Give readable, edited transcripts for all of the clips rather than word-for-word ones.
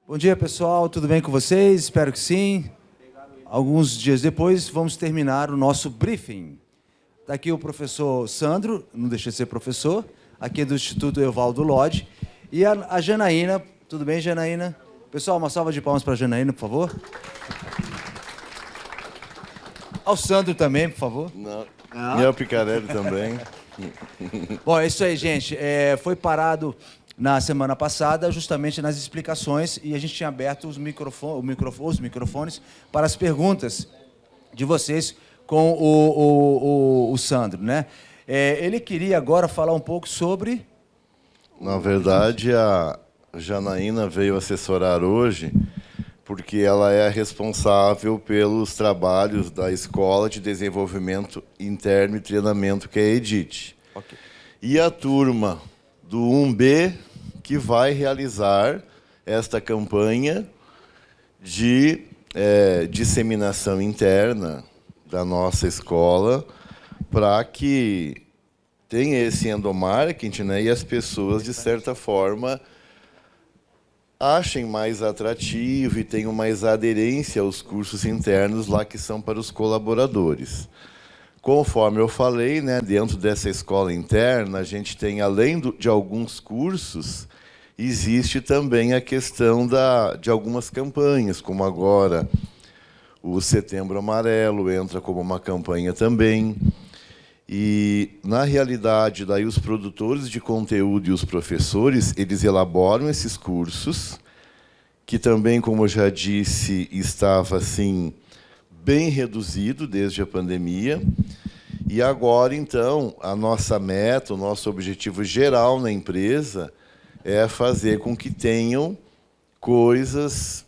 Bom dia, pessoal. Tudo bem com vocês? Espero que sim. Alguns dias depois, vamos terminar o nosso briefing. Está aqui o professor Sandro, não deixa de ser professor, aqui é do Instituto Evaldo Lodge, e a Janaína. Tudo bem, Janaína? Pessoal, uma salva de palmas para a Janaína, por favor. Ao Sandro também, por favor. Não. E ao Picarelli também. Bom, é isso aí, gente. Foi parado na semana passada, justamente nas explicações, e a gente tinha aberto os microfones para as perguntas de vocês com o Sandro, né? Ele queria agora falar um pouco sobre... Na verdade, a Janaína veio assessorar hoje porque ela é a responsável pelos trabalhos da Escola de Desenvolvimento Interno e Treinamento, que é a EDIT. Okay. E a turma do 1B que vai realizar esta campanha de disseminação interna da nossa escola para que tenha esse endomarketing, né, e as pessoas, de certa forma, achem mais atrativo e tenham mais aderência aos cursos internos lá que são para os colaboradores. Conforme eu falei, né, dentro dessa escola interna, a gente tem, além de alguns cursos, existe também a questão de algumas campanhas, como agora o Setembro Amarelo entra como uma campanha também. E, na realidade, daí os produtores de conteúdo e os professores, eles elaboram esses cursos, que também, como eu já disse, estava assim, bem reduzido desde a pandemia. E agora, então, a nossa meta, o nosso objetivo geral na empresa é fazer com que tenham coisas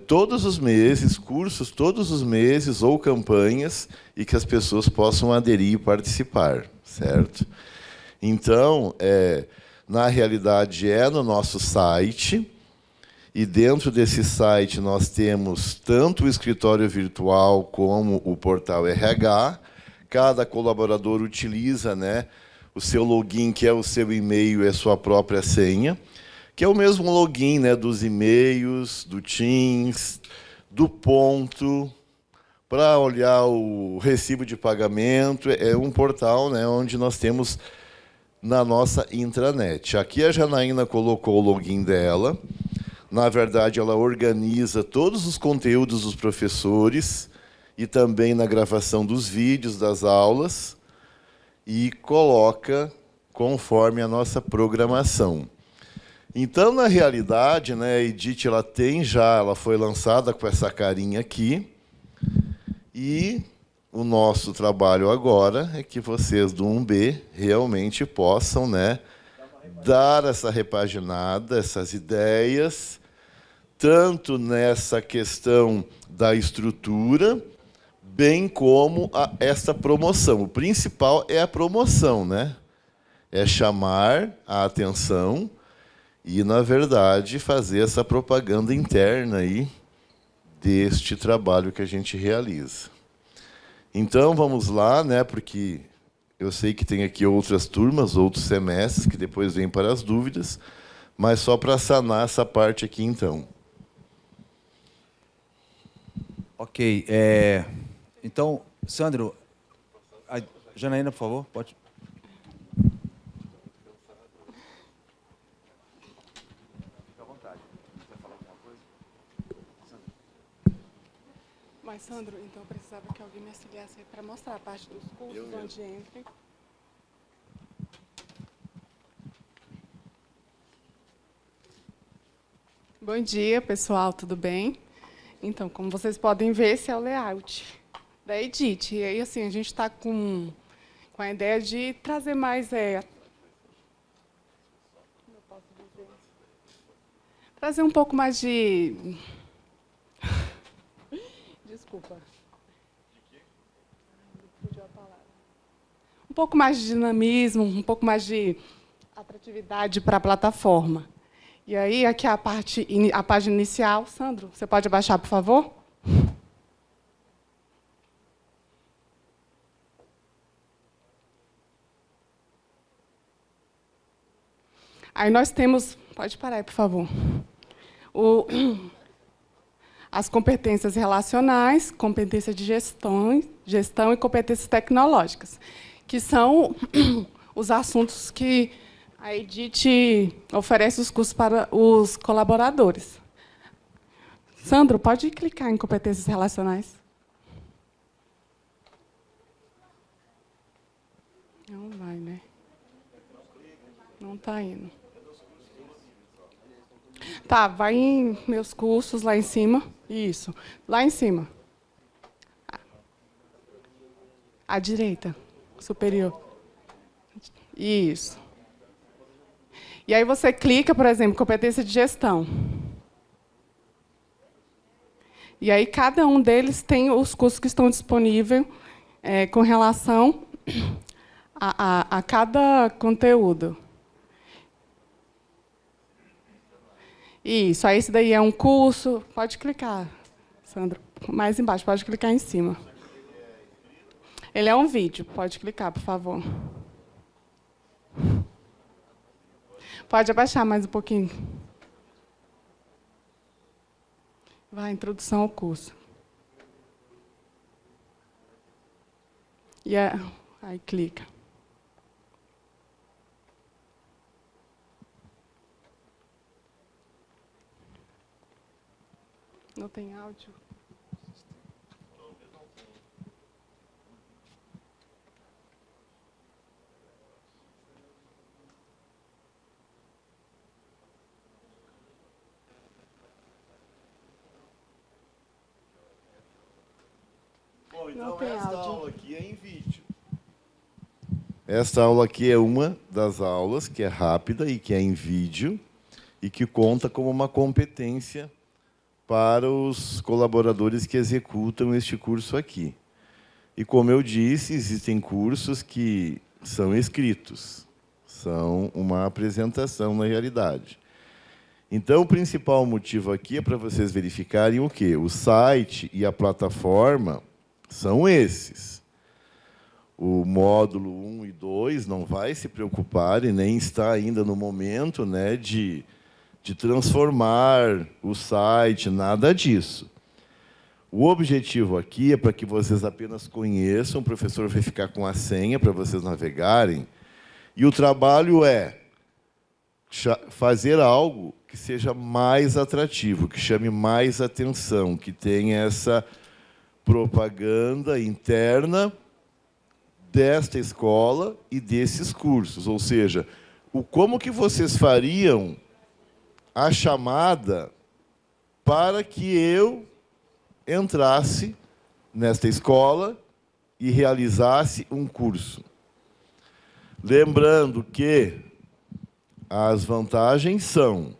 todos os meses, cursos todos os meses ou campanhas, e que as pessoas possam aderir e participar, certo? Então, na realidade, é no nosso site, e dentro desse site nós temos tanto o escritório virtual como o portal RH. Cada colaborador utiliza, né, o seu login, que é o seu e-mail e a sua própria senha, que é o mesmo login, né, dos e-mails, do Teams, do Ponto, para olhar o recibo de pagamento. É um portal, né, onde nós temos na nossa intranet. Aqui a Janaína colocou o login dela. Na verdade, ela organiza todos os conteúdos dos professores e também na gravação dos vídeos das aulas e coloca conforme a nossa programação. Então, na realidade, né, a EDIT ela foi lançada com essa carinha aqui, e o nosso trabalho agora é que vocês do 1B realmente possam, né, dar essa repaginada, essas ideias, tanto nessa questão da estrutura, bem como esta promoção. O principal é a promoção, né? É chamar a atenção e, na verdade, fazer essa propaganda interna aí deste trabalho que a gente realiza. Então, vamos lá, né, porque eu sei que tem aqui outras turmas, outros semestres, que depois vêm para as dúvidas, mas só para sanar essa parte aqui, então. Ok. Então, Sandro, a Janaína, por favor, pode... Mas, Sandro, então eu precisava que alguém me auxiliasse para mostrar a parte dos cursos, onde entra. Bom dia, pessoal, tudo bem? Então, como vocês podem ver, esse é o layout da EDIT. E aí, assim, a gente está com a ideia de trazer mais... trazer um pouco mais de... Desculpa. Um pouco mais de dinamismo, um pouco mais de atratividade para a plataforma. E aí, aqui a página inicial. Sandro, você pode abaixar, por favor? Aí nós temos... Pode parar aí, por favor. o, as competências relacionais, competência de gestão e competências tecnológicas, que são os assuntos que a Edith oferece os cursos para os colaboradores. Sandro, pode clicar em competências relacionais. Não vai, né? Não está indo. Tá, vai em meus cursos, lá em cima. Isso, lá em cima. À direita, superior. Isso. E aí você clica, por exemplo, competência de gestão. E aí cada um deles tem os cursos que estão disponíveis com relação a cada conteúdo. Isso, aí esse daí é um curso. Pode clicar, Sandro. Mais embaixo, pode clicar em cima. Ele é um vídeo, pode clicar, por favor. Pode abaixar mais um pouquinho. Vai, introdução ao curso. E aí clica. Não tem áudio? Bom, então Não tem esta áudio. aula aqui é em vídeo. Esta aula aqui é uma das aulas que é rápida e que é em vídeo e que conta como uma competência para os colaboradores que executam este curso aqui. E, como eu disse, existem cursos que são escritos, são uma apresentação na realidade. Então, o principal motivo aqui é para vocês verificarem o quê? O site e a plataforma são esses. O módulo 1 e 2 não vai se preocupar e nem está ainda no momento, né, de transformar o site, nada disso. O objetivo aqui é para que vocês apenas conheçam, o professor vai ficar com a senha para vocês navegarem, e o trabalho é fazer algo que seja mais atrativo, que chame mais atenção, que tenha essa propaganda interna desta escola e desses cursos. Ou seja, como que vocês fariam a chamada para que eu entrasse nesta escola e realizasse um curso. Lembrando que as vantagens são: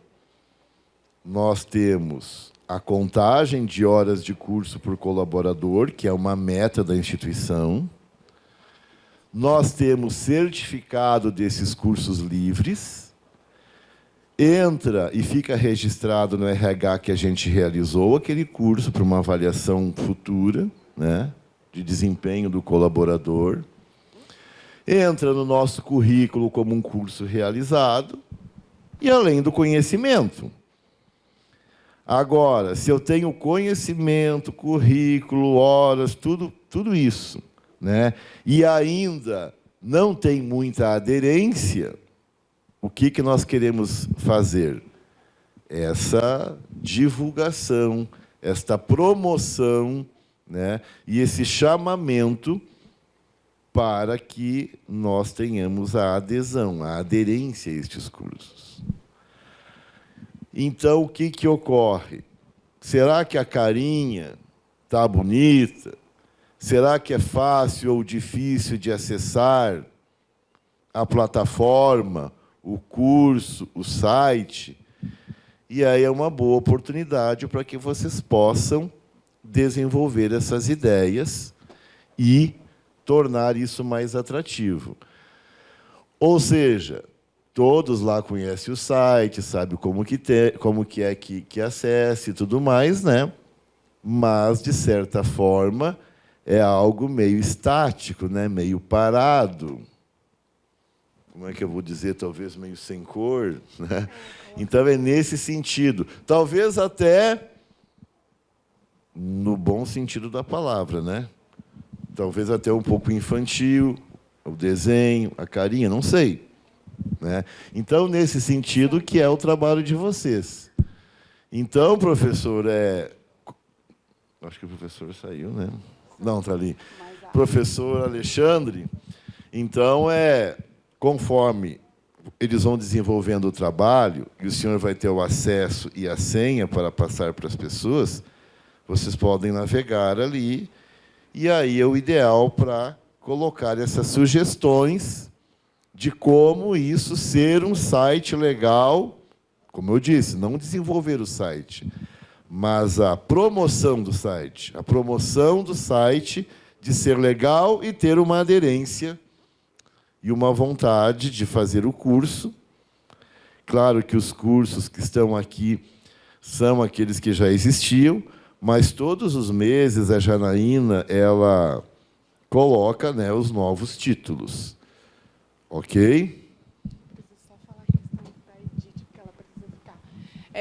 nós temos a contagem de horas de curso por colaborador, que é uma meta da instituição. Nós temos certificado desses cursos livres. Entra e fica registrado no RH que a gente realizou aquele curso para uma avaliação futura, né, de desempenho do colaborador. Entra no nosso currículo como um curso realizado e além do conhecimento. Agora, se eu tenho conhecimento, currículo, horas, tudo isso, né, e ainda não tem muita aderência, o que nós queremos fazer? Essa divulgação, esta promoção, né, e esse chamamento para que nós tenhamos a adesão, a aderência a estes cursos. Então, o que ocorre? Será que a carinha está bonita? Será que é fácil ou difícil de acessar a plataforma, o curso, o site? E aí é uma boa oportunidade para que vocês possam desenvolver essas ideias e tornar isso mais atrativo. Ou seja, todos lá conhecem o site, sabem como que é que acesse e tudo mais, né? Mas, de certa forma, é algo meio estático, né? Meio parado. como é que eu vou dizer, talvez meio sem cor, né? Então, é nesse sentido. Talvez até no bom sentido da palavra, né? Talvez até um pouco infantil, o desenho, a carinha, não sei, né? Então, nesse sentido, que é o trabalho de vocês. Então, professor, acho que o professor saiu, né? Não, está ali. Professor Alexandre, então, conforme eles vão desenvolvendo o trabalho, e o senhor vai ter o acesso e a senha para passar para as pessoas, vocês podem navegar ali, e aí é o ideal para colocar essas sugestões de como isso ser um site legal, como eu disse, não desenvolver o site, mas a promoção do site. A promoção do site de ser legal e ter uma aderência e uma vontade de fazer o curso. Claro que os cursos que estão aqui são aqueles que já existiam, mas todos os meses a Janaína ela coloca, né, os novos títulos. Ok?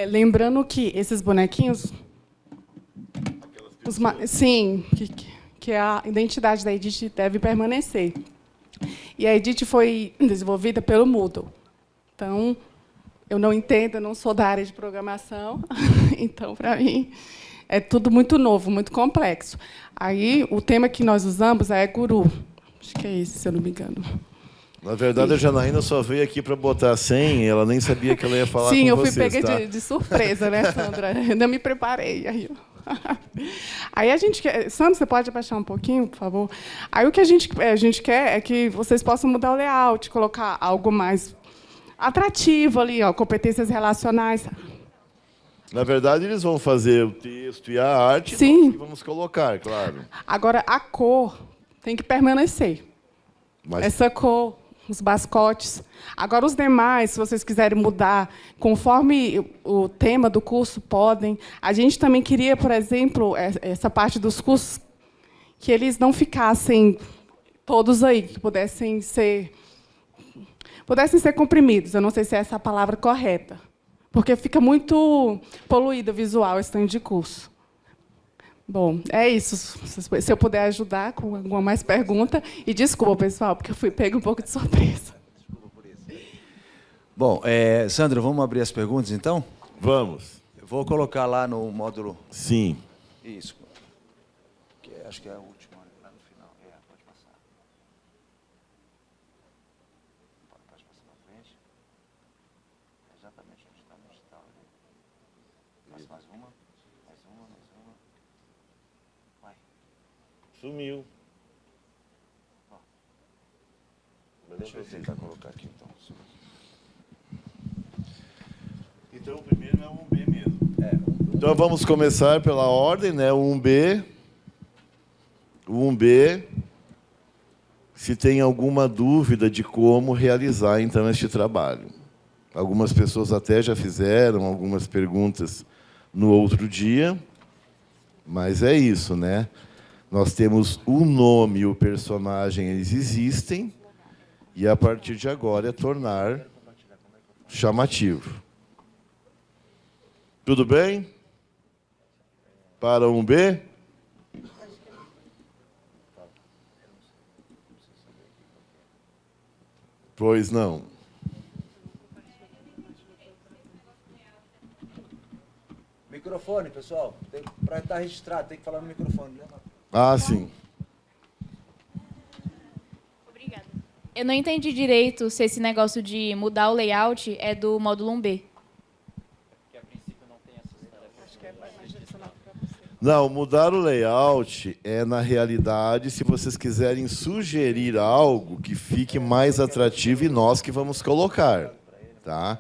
Lembrando que esses bonequinhos, sim, que a identidade da Edith deve permanecer. E a Edith foi desenvolvida pelo Moodle. Então, eu não entendo, eu não sou da área de programação, então, para mim, é tudo muito novo, muito complexo. Aí, o tema que nós usamos é Guru. Acho que é esse, se eu não me engano. Na verdade, a Janaína só veio aqui para botar a senha, ela nem sabia que ela ia falar com vocês. Sim, eu fui pega de surpresa, né, Sandra? Ainda me preparei. Aí a gente quer... Sandra, você pode abaixar um pouquinho, por favor? Aí o que a gente quer é que vocês possam mudar o layout, colocar algo mais atrativo ali, ó, competências relacionais. Na verdade, eles vão fazer o texto e a arte, sim, nós que vamos colocar, claro. Agora, a cor tem que permanecer. Mas... essa cor, os mascotes. Agora, os demais, se vocês quiserem mudar, conforme o tema do curso, podem. A gente também queria, por exemplo, essa parte dos cursos, que eles não ficassem todos aí, que pudessem ser comprimidos. Eu não sei se é essa a palavra correta, porque fica muito poluído o visual esse tanto de curso. Bom, é isso. Se eu puder ajudar com alguma mais pergunta. E desculpa, pessoal, porque eu fui pego um pouco de surpresa. Bom, Sandra, vamos abrir as perguntas, então? Vamos. Eu vou colocar lá no módulo... Sim. Isso. Acho que é a última, lá no final. Pode passar. Pode passar na frente. Exatamente onde está no digital. Mais uma. Mais uma. Vai. Sumiu. Deixa eu tentar colocar aqui, então. Então, o primeiro é o 1B mesmo. Então, vamos começar pela ordem, né? O 1B. O 1B. Se tem alguma dúvida de como realizar, então, este trabalho. Algumas pessoas até já fizeram algumas perguntas no outro dia, mas é isso, né? Nós temos o nome e o personagem, eles existem, e a partir de agora é tornar chamativo. Tudo bem? Para 1B? Pois não. Microfone, pessoal. Para estar registrado, tem que falar no microfone. Né? Ah, sim. Obrigada. Eu não entendi direito se esse negócio de mudar o layout é do módulo 1B. Que a princípio não tem Não, mudar o layout é, na realidade, se vocês quiserem sugerir algo que fique mais atrativo e nós que vamos colocar. Tá?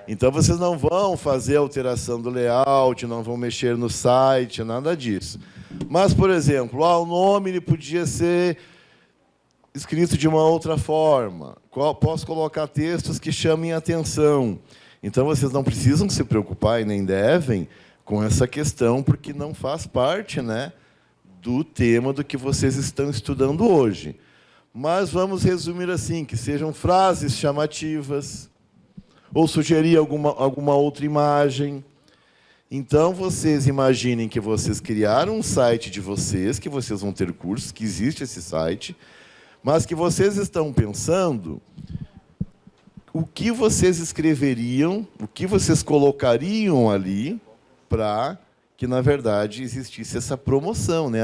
Então, vocês não vão fazer alteração do layout, não vão mexer no site, nada disso. Mas, por exemplo, o nome ele podia ser escrito de uma outra forma. Posso colocar textos que chamem a atenção. Então, vocês não precisam se preocupar e nem devem com essa questão, porque não faz parte, né, do tema do que vocês estão estudando hoje. mas vamos resumir assim, que sejam frases chamativas, ou sugerir alguma outra imagem. Então, vocês imaginem que vocês criaram um site de vocês, que vocês vão ter cursos, que existe esse site, mas que vocês estão pensando o que vocês escreveriam, o que vocês colocariam ali para que, na verdade, existisse essa promoção, né?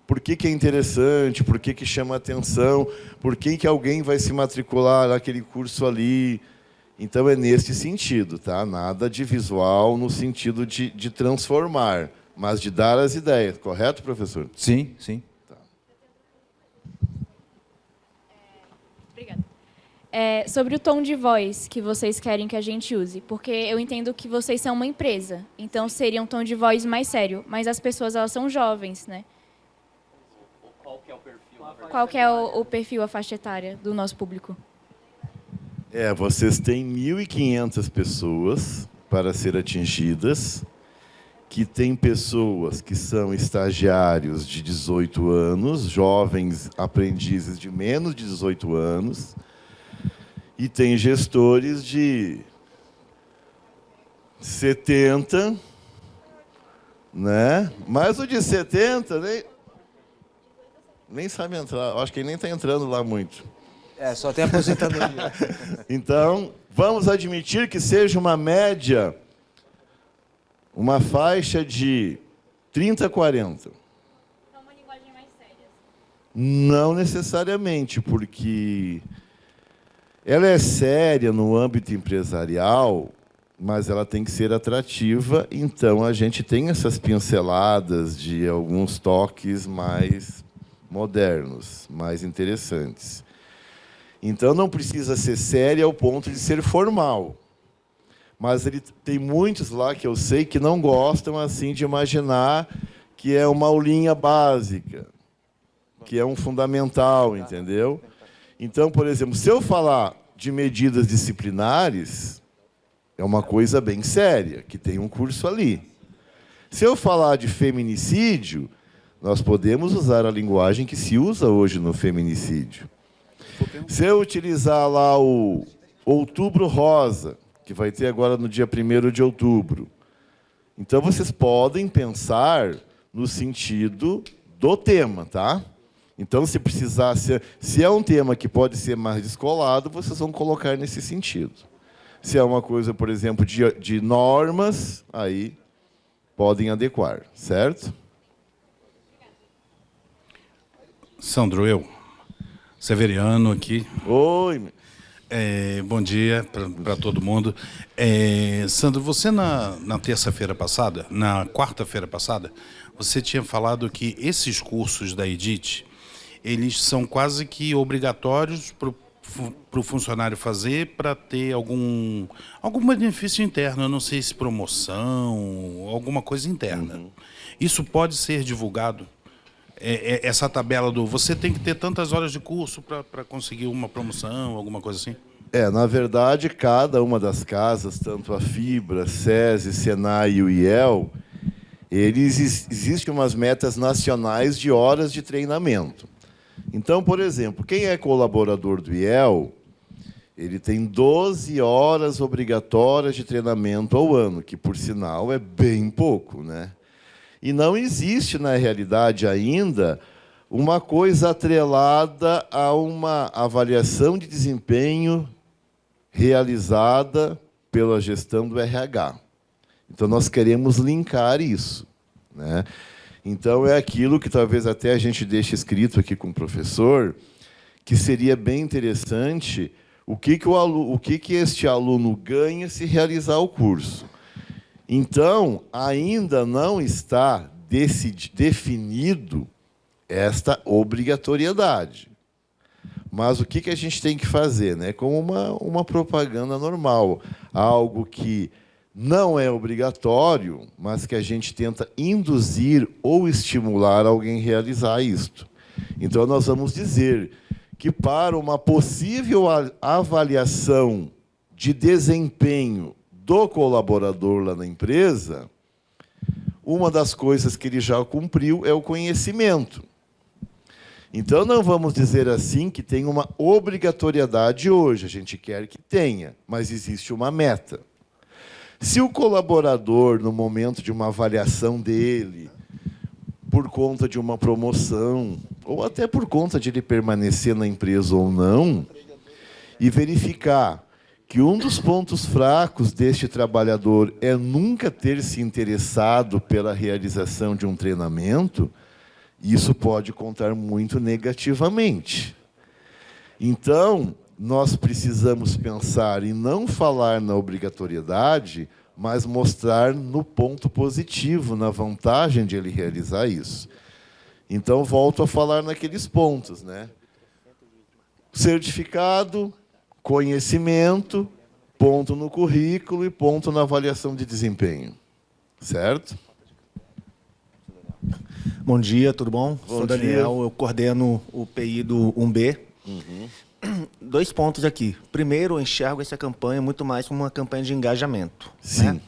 Por que é interessante, por que chama atenção, por que alguém vai se matricular naquele curso ali. Então, é nesse sentido, tá? Nada de visual no sentido de transformar, mas de dar as ideias. Correto, professor? Sim, sim. Tá. Obrigada. Sobre o tom de voz que vocês querem que a gente use, porque eu entendo que vocês são uma empresa, então seria um tom de voz mais sério, mas as pessoas, elas são jovens, né? Qual que é o perfil, a faixa etária do nosso público? Vocês têm 1.500 pessoas para ser atingidas, que tem pessoas que são estagiários de 18 anos, jovens aprendizes de menos de 18 anos, e tem gestores de 70, né? Mas o de 70 nem sabe entrar, acho que ele nem está entrando lá muito. Só tem aposentadoria. Então, vamos admitir que seja uma média, uma faixa de 30 a 40. É uma linguagem mais séria. Não necessariamente, porque ela é séria no âmbito empresarial, mas ela tem que ser atrativa, então a gente tem essas pinceladas de alguns toques mais modernos, mais interessantes. Então, não precisa ser séria ao ponto de ser formal. Mas tem muitos lá que eu sei que não gostam assim de imaginar que é uma aulinha básica, que é um fundamental, entendeu? Então, por exemplo, se eu falar de medidas disciplinares, é uma coisa bem séria, que tem um curso ali. Se eu falar de feminicídio, nós podemos usar a linguagem que se usa hoje no feminicídio. Se eu utilizar lá o Outubro Rosa, que vai ter agora no dia 1º de outubro, então vocês podem pensar no sentido do tema, tá? Então, se precisar, se é um tema que pode ser mais descolado, vocês vão colocar nesse sentido. Se é uma coisa, por exemplo, de normas, aí podem adequar, certo? Sandro, Severiano aqui. Oi. Bom dia para todo mundo. Sandro, você na terça-feira passada, na quarta-feira passada, você tinha falado que esses cursos da EDIT, eles são quase que obrigatórios para o funcionário fazer para ter algum benefício interno, eu não sei se promoção, alguma coisa interna. Uhum. Isso pode ser divulgado? Essa tabela do você tem que ter tantas horas de curso para conseguir uma promoção, alguma coisa assim? Na verdade, cada uma das casas, tanto a Fibra, SESI, Senai e o IEL, existem umas metas nacionais de horas de treinamento. Então, por exemplo, quem é colaborador do IEL, ele tem 12 horas obrigatórias de treinamento ao ano, que, por sinal, é bem pouco, né? E não existe, na realidade, ainda, uma coisa atrelada a uma avaliação de desempenho realizada pela gestão do RH. Então, nós queremos linkar isso, né? Então, é aquilo que talvez até a gente deixe escrito aqui com o professor, que seria bem interessante o que este aluno ganha se realizar o curso. Então, ainda não está definido esta obrigatoriedade. Mas o que a gente tem que fazer, né? Como uma propaganda normal, algo que não é obrigatório, mas que a gente tenta induzir ou estimular alguém a realizar isto. Então, nós vamos dizer que, para uma possível avaliação de desempenho do colaborador lá na empresa, uma das coisas que ele já cumpriu é o conhecimento. Então, não vamos dizer assim que tem uma obrigatoriedade hoje. A gente quer que tenha, mas existe uma meta. Se o colaborador, no momento de uma avaliação dele, por conta de uma promoção, ou até por conta de ele permanecer na empresa ou não, e verificar que um dos pontos fracos deste trabalhador é nunca ter se interessado pela realização de um treinamento, isso pode contar muito negativamente. Então, nós precisamos pensar em não falar na obrigatoriedade, mas mostrar no ponto positivo, na vantagem de ele realizar isso. Então, volto a falar naqueles pontos, né? Certificado, conhecimento, ponto no currículo e ponto na avaliação de desempenho. Certo? Bom dia, tudo bom? Bom Sou Daniel, eu coordeno o PI do 1B. Dois pontos aqui. Primeiro, eu enxergo essa campanha muito mais como uma campanha de engajamento. Sim. Né?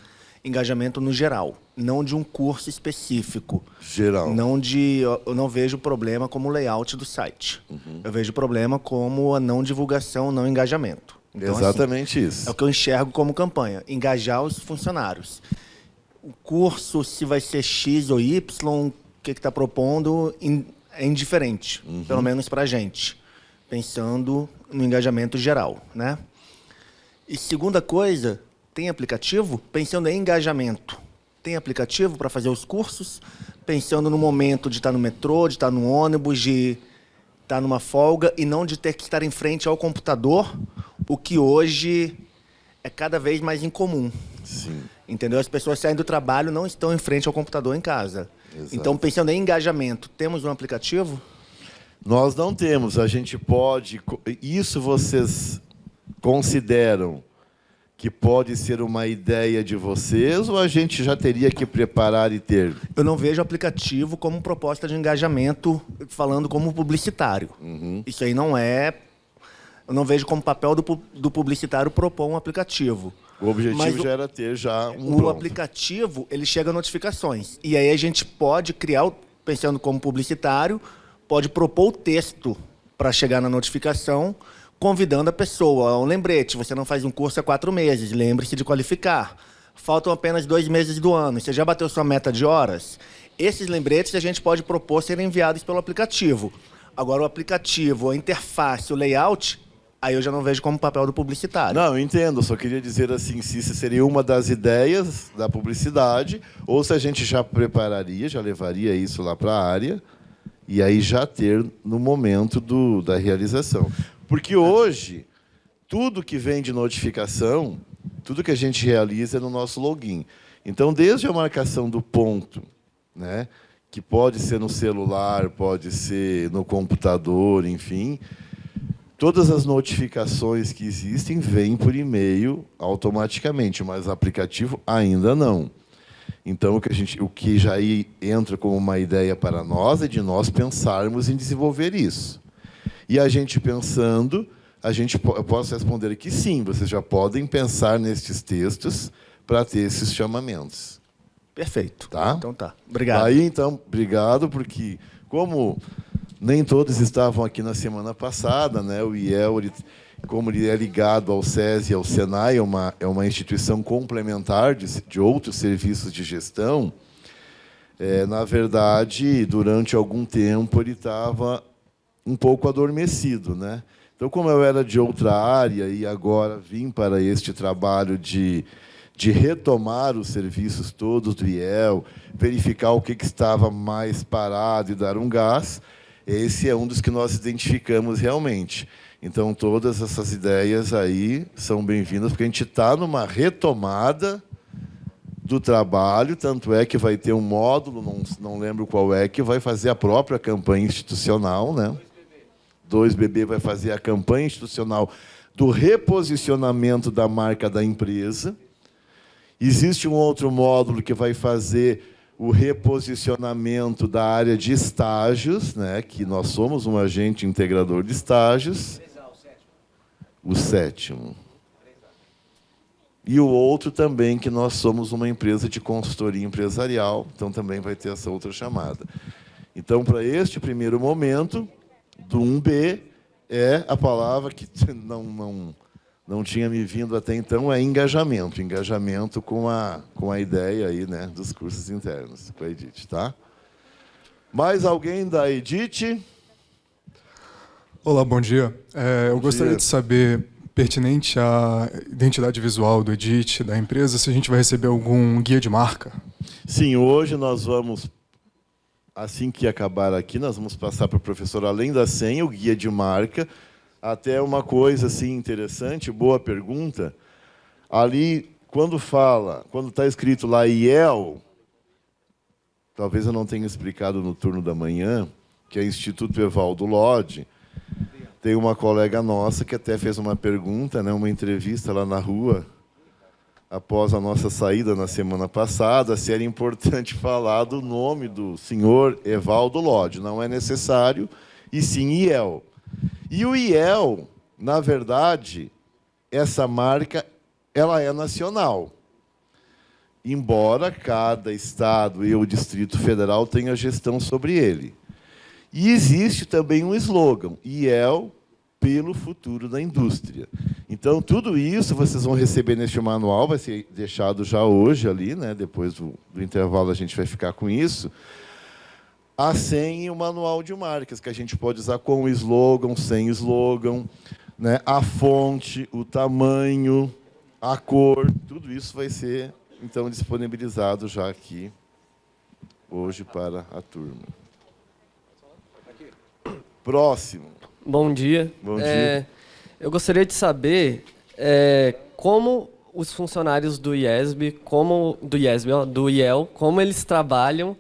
Engajamento no geral, não de um curso específico. Geral. Eu não vejo problema como o layout do site. Eu vejo problema como a não divulgação, não engajamento. Então, exatamente assim, isso. é o que eu enxergo como campanha, engajar os funcionários. O curso, se vai ser X ou Y, o que está propondo, é indiferente, pelo menos para a gente, pensando no engajamento geral, né? E segunda coisa, tem aplicativo? Pensando em engajamento. Tem aplicativo para fazer os cursos? Pensando no momento de estar no metrô, de estar no ônibus, de estar numa folga e não de ter que estar em frente ao computador, o que hoje é cada vez mais incomum. Sim. Entendeu? As pessoas saem do trabalho e não estão em frente ao computador em casa. Exato. Então, pensando em engajamento, temos um aplicativo? Nós não temos. A gente pode... Isso vocês consideram que pode ser uma ideia de vocês ou a gente já teria que preparar e ter? Eu não vejo aplicativo como proposta de engajamento, falando como publicitário. Isso aí não é... Eu não vejo como papel do publicitário propor um aplicativo. O objetivo Mas já era ter já um O pronto. aplicativo, ele chega a notificações. E aí a gente pode criar, pensando como publicitário, pode propor o texto para chegar na notificação, convidando a pessoa. Um lembrete, você não faz um curso há 4 meses, lembre-se de qualificar. Faltam apenas 2 meses do ano, você já bateu sua meta de horas? Esses lembretes a gente pode propor serem enviados pelo aplicativo. Agora, o aplicativo, a interface, o layout, aí eu já não vejo como papel do publicitário. Não, eu entendo. Só queria dizer assim, se isso seria uma das ideias da publicidade, ou se a gente já prepararia, já levaria isso lá para a área, e aí já ter no momento da realização. Porque hoje, tudo que vem de notificação, tudo que a gente realiza é no nosso login. Então, desde a marcação do ponto, né, que pode ser no celular, pode ser no computador, enfim... Todas as notificações que existem vêm por e-mail automaticamente, mas o aplicativo ainda não. Então, o que já entra como uma ideia para nós é de nós pensarmos em desenvolver isso. E a gente pensando, eu posso responder que sim, vocês já podem pensar nestes textos para ter esses chamamentos. Perfeito. Tá? Então tá. Obrigado. Aí, então, obrigado, porque como... Nem todos estavam aqui na semana passada, né? O IEL, como ele é ligado ao SESI e ao SENAI, é uma instituição complementar de outros serviços de gestão. Na verdade, durante algum tempo, ele estava um pouco adormecido, né? Então, como eu era de outra área e agora vim para este trabalho de retomar os serviços todos do IEL, verificar o que estava mais parado e dar um gás, esse é um dos que nós identificamos realmente. Então, todas essas ideias aí são bem-vindas, porque a gente está numa retomada do trabalho, tanto é que vai ter um módulo, não lembro qual é, que vai fazer a própria campanha institucional, né? 2BB vai fazer a campanha institucional do reposicionamento da marca da empresa. Existe um outro módulo que vai fazer o reposicionamento da área de estágios, né, que nós somos um agente integrador de estágios. O 7º. E o outro também, que nós somos uma empresa de consultoria empresarial, então também vai ter essa outra chamada. Então, para este primeiro momento, ponto 1b é a palavra que não tinha me vindo até então, é engajamento. Engajamento com a ideia aí, né, dos cursos internos, com a Edith, tá? Mais alguém da Edith? Olá, bom dia. Eu gostaria de saber, pertinente à identidade visual do Edith, da empresa, se a gente vai receber algum guia de marca. Sim, hoje nós vamos, assim que acabar aqui, nós vamos passar para o professor, além da senha, o guia de marca. Até uma coisa assim interessante, boa pergunta. Ali, quando está escrito lá IEL, talvez eu não tenha explicado no turno da manhã, que é Instituto Evaldo Lodge. Tem uma colega nossa que até fez uma pergunta, né, uma entrevista lá na rua, após a nossa saída na semana passada, se era importante falar do nome do senhor Evaldo Lodge. Não é necessário, e sim IEL. E o IEL, na verdade, essa marca ela é nacional. Embora cada estado e o Distrito Federal tenha gestão sobre ele. E existe também um slogan, IEL pelo futuro da indústria. Então, tudo isso vocês vão receber neste manual, vai ser deixado já hoje ali, né? Depois do intervalo a gente vai ficar com isso. A senha e o manual de marcas, que a gente pode usar com o slogan, sem slogan, né? A fonte, o tamanho, a cor, tudo isso vai ser, então, disponibilizado já aqui, hoje, para a turma. Próximo. Bom dia. Bom dia. Eu gostaria de saber como os funcionários do IESB, do IEL, como eles trabalham,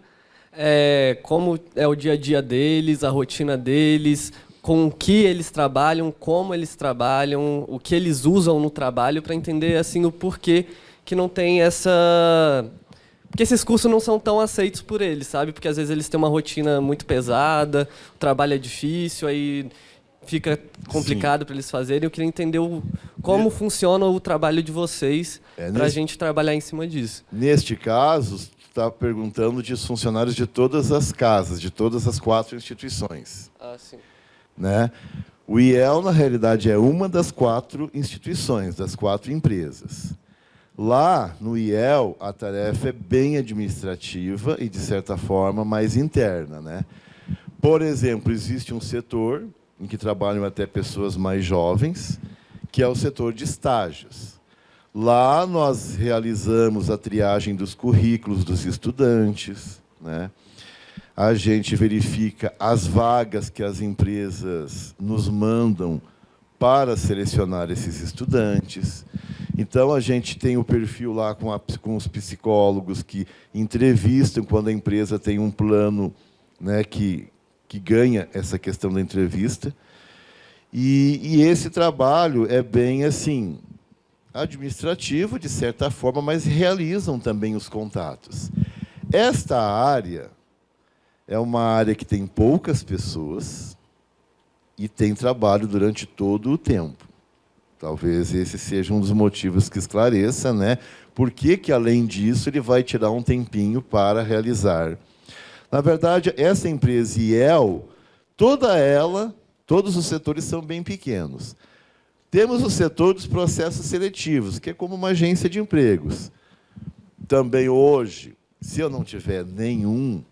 como é o dia a dia deles, a rotina deles, com o que eles trabalham, como eles trabalham, o que eles usam no trabalho, para entender assim o porquê que não tem essa... Porque esses cursos não são tão aceitos por eles, sabe? Porque às vezes eles têm uma rotina muito pesada, o trabalho é difícil, aí fica complicado para eles fazerem. Eu queria entender como funciona o trabalho de vocês para a gente trabalhar em cima disso. Neste caso, está perguntando de funcionários de todas as casas, de todas as 4 instituições. Ah, sim. Né? O IEL, na realidade, é uma das 4 instituições, das 4 empresas. Lá, no IEL, a tarefa é bem administrativa e, de certa forma, mais interna, né? Por exemplo, existe um setor em que trabalham até pessoas mais jovens, que é o setor de estágios. Lá nós realizamos a triagem dos currículos dos estudantes, né? A gente verifica as vagas que as empresas nos mandam para selecionar esses estudantes. Então, a gente tem o perfil lá com os psicólogos que entrevistam quando a empresa tem um plano, né, que ganha essa questão da entrevista. E esse trabalho é bem assim, administrativo, de certa forma, mas realizam também os contatos. Esta área é uma área que tem poucas pessoas e tem trabalho durante todo o tempo. Talvez esse seja um dos motivos que esclareça, né? Por que, além disso, ele vai tirar um tempinho para realizar. Na verdade, essa empresa IEL, todos os setores são bem pequenos. Temos o setor dos processos seletivos, que é como uma agência de empregos. Também hoje, se eu não tiver nenhum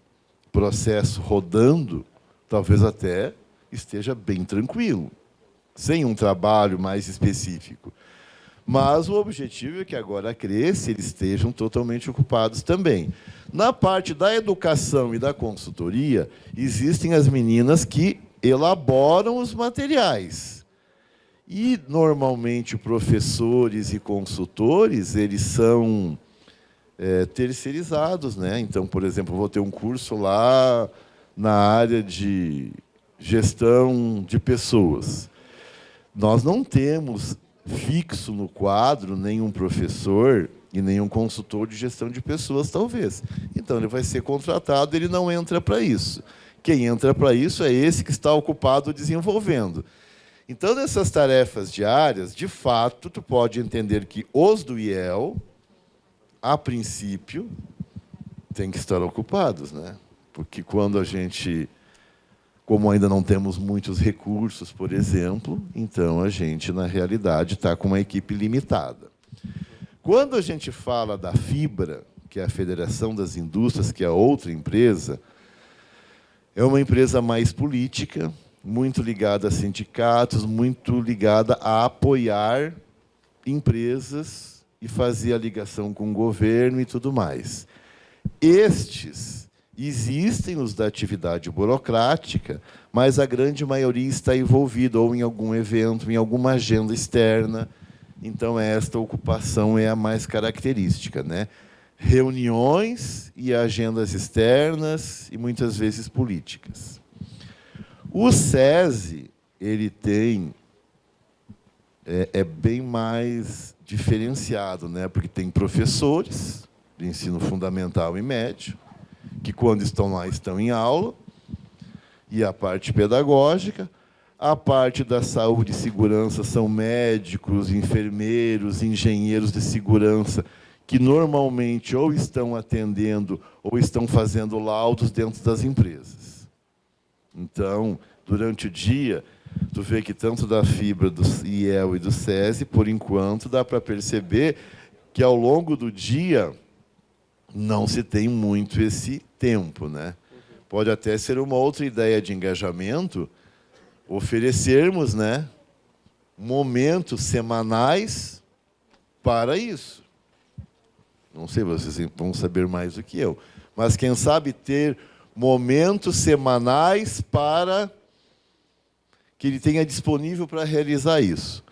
processo rodando, talvez até esteja bem tranquilo, sem um trabalho mais específico. Mas o objetivo é que agora cresça, eles estejam totalmente ocupados também. Na parte da educação e da consultoria, existem as meninas que elaboram os materiais. E, normalmente, professores e consultores, eles são terceirizados, né? Então, por exemplo, eu vou ter um curso lá na área de gestão de pessoas. Nós não temos fixo no quadro nenhum professor e nenhum consultor de gestão de pessoas, talvez. Então, ele vai ser contratado, ele não entra para isso. Quem entra para isso é esse que está ocupado desenvolvendo. Então, nessas tarefas diárias, de fato, tu pode entender que os do IEL, a princípio, têm que estar ocupados, né? Porque quando a gente Como ainda não temos muitos recursos, por exemplo, então a gente, na realidade, está com uma equipe limitada. Quando a gente fala da FIBRA, que é a Federação das Indústrias, que é outra empresa, é uma empresa mais política, muito ligada a sindicatos, muito ligada a apoiar empresas e fazer a ligação com o governo e tudo mais. Estes existem os da atividade burocrática, mas a grande maioria está envolvida ou em algum evento, em alguma agenda externa. Então, esta ocupação é a mais característica, né? Reuniões e agendas externas e, muitas vezes, políticas. O SESI, ele tem... é bem mais diferenciado, né? Porque tem professores de ensino fundamental e médio, que, quando estão lá, estão em aula, e a parte pedagógica. A parte da saúde e segurança são médicos, enfermeiros, engenheiros de segurança, que normalmente ou estão atendendo ou estão fazendo laudos dentro das empresas. Então, durante o dia, tu vê que tanto da FIBRA, do IEL e do SESI, por enquanto, dá para perceber que, ao longo do dia, não se tem muito esse tempo, né? Pode até ser uma outra ideia de engajamento, oferecermos, né, momentos semanais para isso. Não sei, vocês vão saber mais do que eu, mas quem sabe ter momentos semanais para que ele tenha disponível para realizar isso.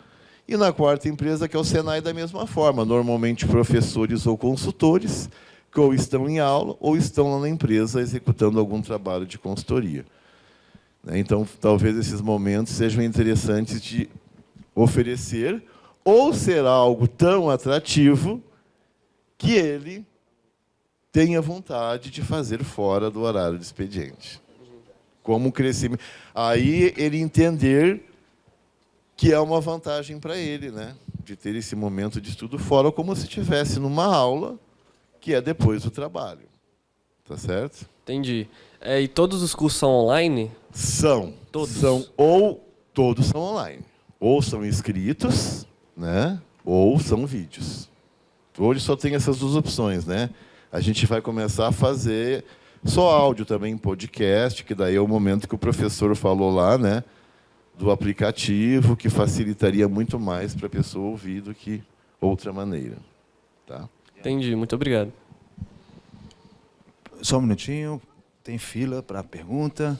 E na quarta empresa, que é o Senai, da mesma forma, normalmente professores ou consultores, que ou estão em aula ou estão lá na empresa executando algum trabalho de consultoria. Então, talvez esses momentos sejam interessantes de oferecer, ou será algo tão atrativo que ele tenha vontade de fazer fora do horário de expediente. Como crescimento. Aí ele entender que é uma vantagem para ele, né? De ter esse momento de estudo fora, como se estivesse numa aula, que é depois do trabalho. Tá certo? Entendi. E todos os cursos são online? São. Todos? Todos são online. Ou são inscritos, né? Ou são vídeos. Hoje só tem essas duas opções, né? A gente vai começar a fazer só áudio também, podcast, que daí é o momento que o professor falou lá, né? Do aplicativo, que facilitaria muito mais para a pessoa ouvir do que outra maneira. Tá? Entendi, muito obrigado. Só um minutinho, tem fila para a pergunta.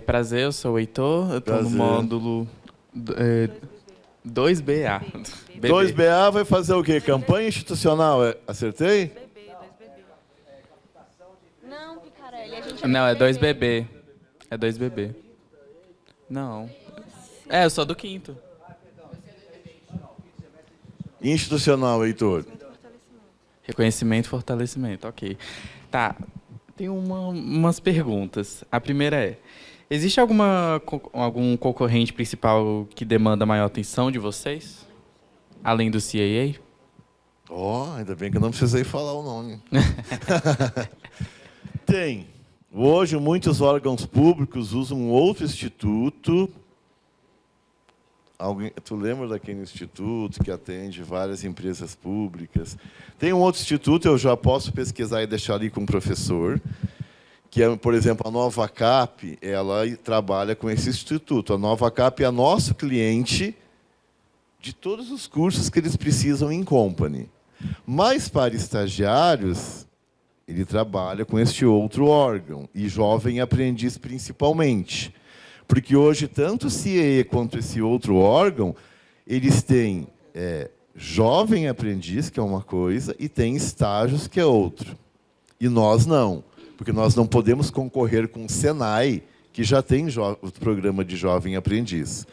Prazer, eu sou o Heitor, eu estou no módulo 2BA. 2BA vai fazer o quê? Campanha institucional, acertei? Não, Picarelli, a gente... Não, é 2BB. É 2BB. Não. Eu sou do quinto. Institucional, Heitor. Reconhecimento e fortalecimento, ok. Tá, tem umas perguntas. A primeira é, existe algum concorrente principal que demanda maior atenção de vocês? Além do CAA? Ainda bem que eu não precisei falar o nome. Tem. Hoje, muitos órgãos públicos usam um outro instituto. Tu lembra daquele instituto que atende várias empresas públicas? Tem um outro instituto, eu já posso pesquisar e deixar ali com o professor, que é, por exemplo, a Nova Cap, ela trabalha com esse instituto. A Nova Cap é nosso cliente de todos os cursos que eles precisam em company. Mas, para estagiários, ele trabalha com este outro órgão, e jovem aprendiz principalmente. Porque hoje, tanto o CIE quanto esse outro órgão, eles têm jovem aprendiz, que é uma coisa, e tem estágios, que é outro. E nós não, porque nós não podemos concorrer com o Senai, que já tem o programa de jovem aprendiz.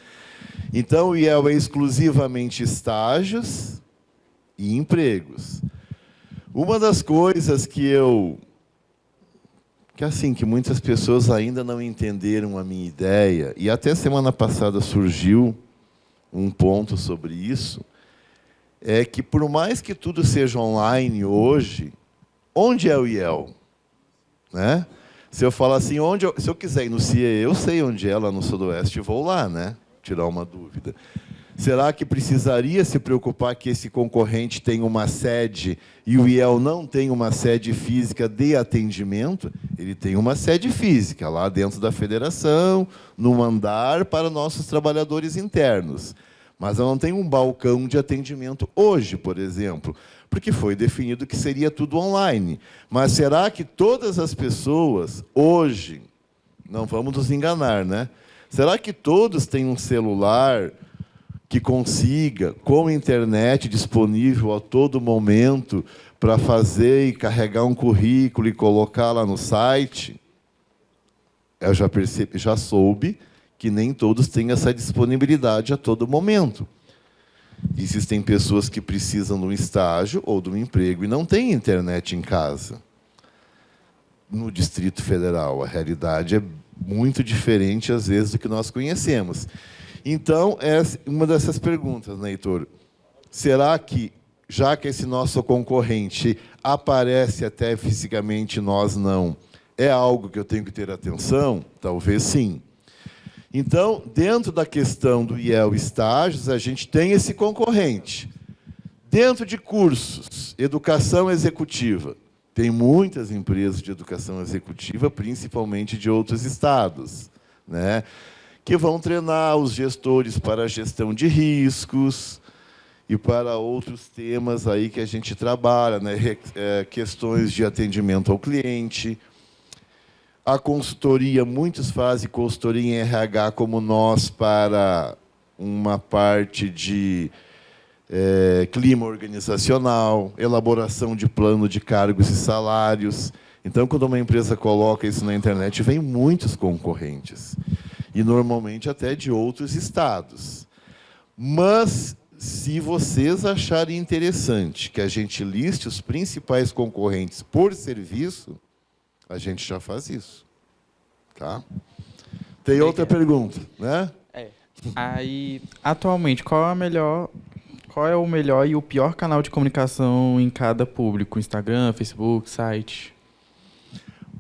Então, o IEL é exclusivamente estágios e empregos. Uma das coisas que muitas pessoas ainda não entenderam a minha ideia, e até semana passada surgiu um ponto sobre isso, é que, por mais que tudo seja online hoje, onde é o IEL? Né? Se eu falar assim, se eu quiser ir no CIE, eu sei onde é, lá no Sudoeste, vou lá, né? Tirar uma dúvida. Será que precisaria se preocupar que esse concorrente tem uma sede e o IEL não tem uma sede física de atendimento? Ele tem uma sede física lá dentro da federação, num andar para nossos trabalhadores internos. Mas ela não tem um balcão de atendimento hoje, por exemplo, porque foi definido que seria tudo online. Mas será que todas as pessoas, hoje, não vamos nos enganar, né? Será que todos têm um celular que consiga, com internet disponível a todo momento, para fazer e carregar um currículo e colocar lá no site? Eu já soube que nem todos têm essa disponibilidade a todo momento. Existem pessoas que precisam de um estágio ou de um emprego e não têm internet em casa. No Distrito Federal, a realidade é muito diferente, às vezes, do que nós conhecemos. Então, é uma dessas perguntas, né, Heitor? Será que, já que esse nosso concorrente aparece até fisicamente, nós não, é algo que eu tenho que ter atenção? Talvez sim. Então, dentro da questão do IEL estágios, a gente tem esse concorrente. Dentro de cursos, educação executiva, tem muitas empresas de educação executiva, principalmente de outros estados, né, que vão treinar os gestores para a gestão de riscos e para outros temas aí que a gente trabalha, né, questões de atendimento ao cliente. A consultoria, muitos fazem consultoria em RH como nós para uma parte de clima organizacional, elaboração de plano de cargos e salários. Então, quando uma empresa coloca isso na internet, vem muitos concorrentes. E, normalmente, até de outros estados. Mas, se vocês acharem interessante que a gente liste os principais concorrentes por serviço, a gente já faz isso. Tá? Tem outra pergunta, né? Aí, atualmente, qual é o melhor e o pior canal de comunicação em cada público? Instagram, Facebook, site?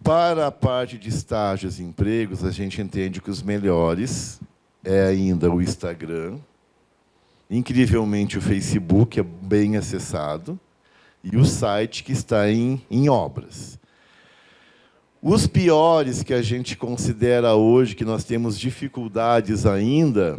Para a parte de estágios e empregos, a gente entende que os melhores é ainda o Instagram. Incrivelmente, o Facebook é bem acessado. E o site que está em obras. Os piores que a gente considera hoje, que nós temos dificuldades ainda,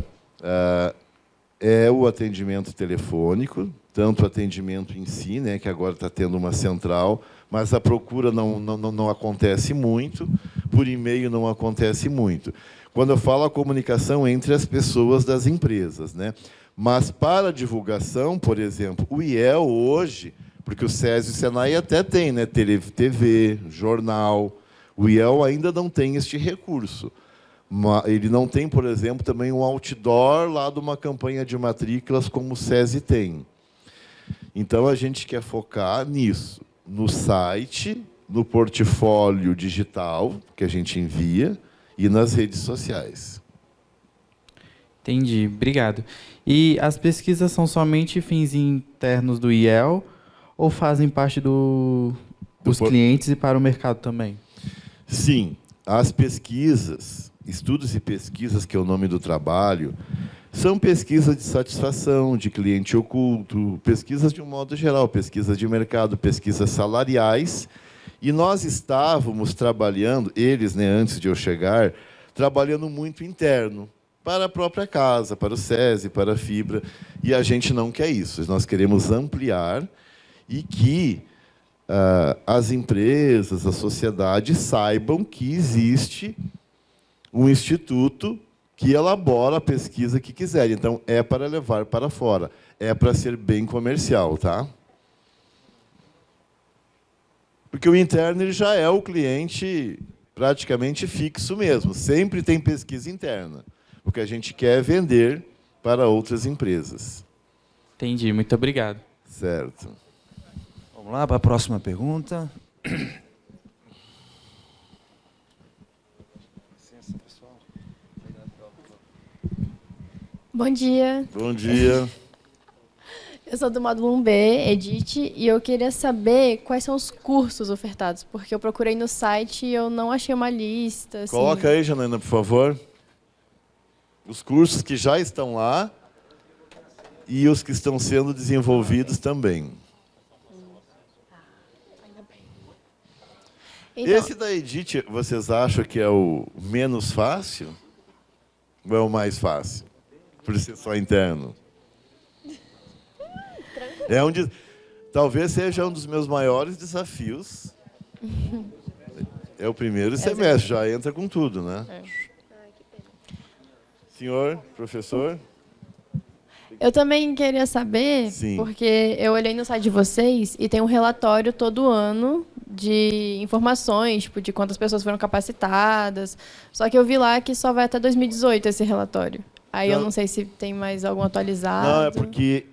é o atendimento telefônico, tanto o atendimento em si, né, que agora está tendo uma central, mas a procura não acontece muito, por e-mail não acontece muito. Quando eu falo a comunicação entre as pessoas das empresas, né? Mas para a divulgação, por exemplo, o IEL hoje, porque o SESI e o SENAI até tem, né, TV, jornal, o IEL ainda não tem este recurso. Ele não tem, por exemplo, também um outdoor lá de uma campanha de matrículas como o SESI tem. Então, a gente quer focar nisso, no site, no portfólio digital que a gente envia e nas redes sociais. Entendi, obrigado. E as pesquisas são somente fins internos do IEL ou fazem parte dos clientes e para o mercado também? Sim, as pesquisas, estudos e pesquisas, que é o nome do trabalho, são pesquisas de satisfação, de cliente oculto, pesquisas de um modo geral, pesquisas de mercado, pesquisas salariais. E nós estávamos trabalhando, eles, né, antes de eu chegar, trabalhando muito interno, para a própria casa, para o SESI, para a Fibra. E a gente não quer isso, nós queremos ampliar e que as empresas, a sociedade saibam que existe um instituto que elabora a pesquisa que quiser. Então, é para levar para fora. É para ser bem comercial, tá? Porque o interno ele já é o cliente praticamente fixo mesmo. Sempre tem pesquisa interna. O que a gente quer é vender para outras empresas. Entendi, muito obrigado. Certo. Vamos lá para a próxima pergunta. Bom dia. Bom dia. Eu sou do módulo 1B, Edit, e eu queria saber quais são os cursos ofertados, porque eu procurei no site e eu não achei uma lista. Assim. Coloca aí, Janaína, por favor. Os cursos que já estão lá e os que estão sendo desenvolvidos também. Então, Esse da Edit, vocês acham que é o menos fácil? Ou é o mais fácil? Por ser só interno. Talvez seja um dos meus maiores desafios. É o primeiro semestre, já entra com tudo, né? Senhor, professor? eu também queria saber, Sim. porque eu olhei no site de vocês e tem um relatório todo ano de informações, tipo, de quantas pessoas foram capacitadas. Só que eu vi lá que só vai até 2018 esse relatório. Aí eu não sei se tem mais algum atualizado. Não, é porque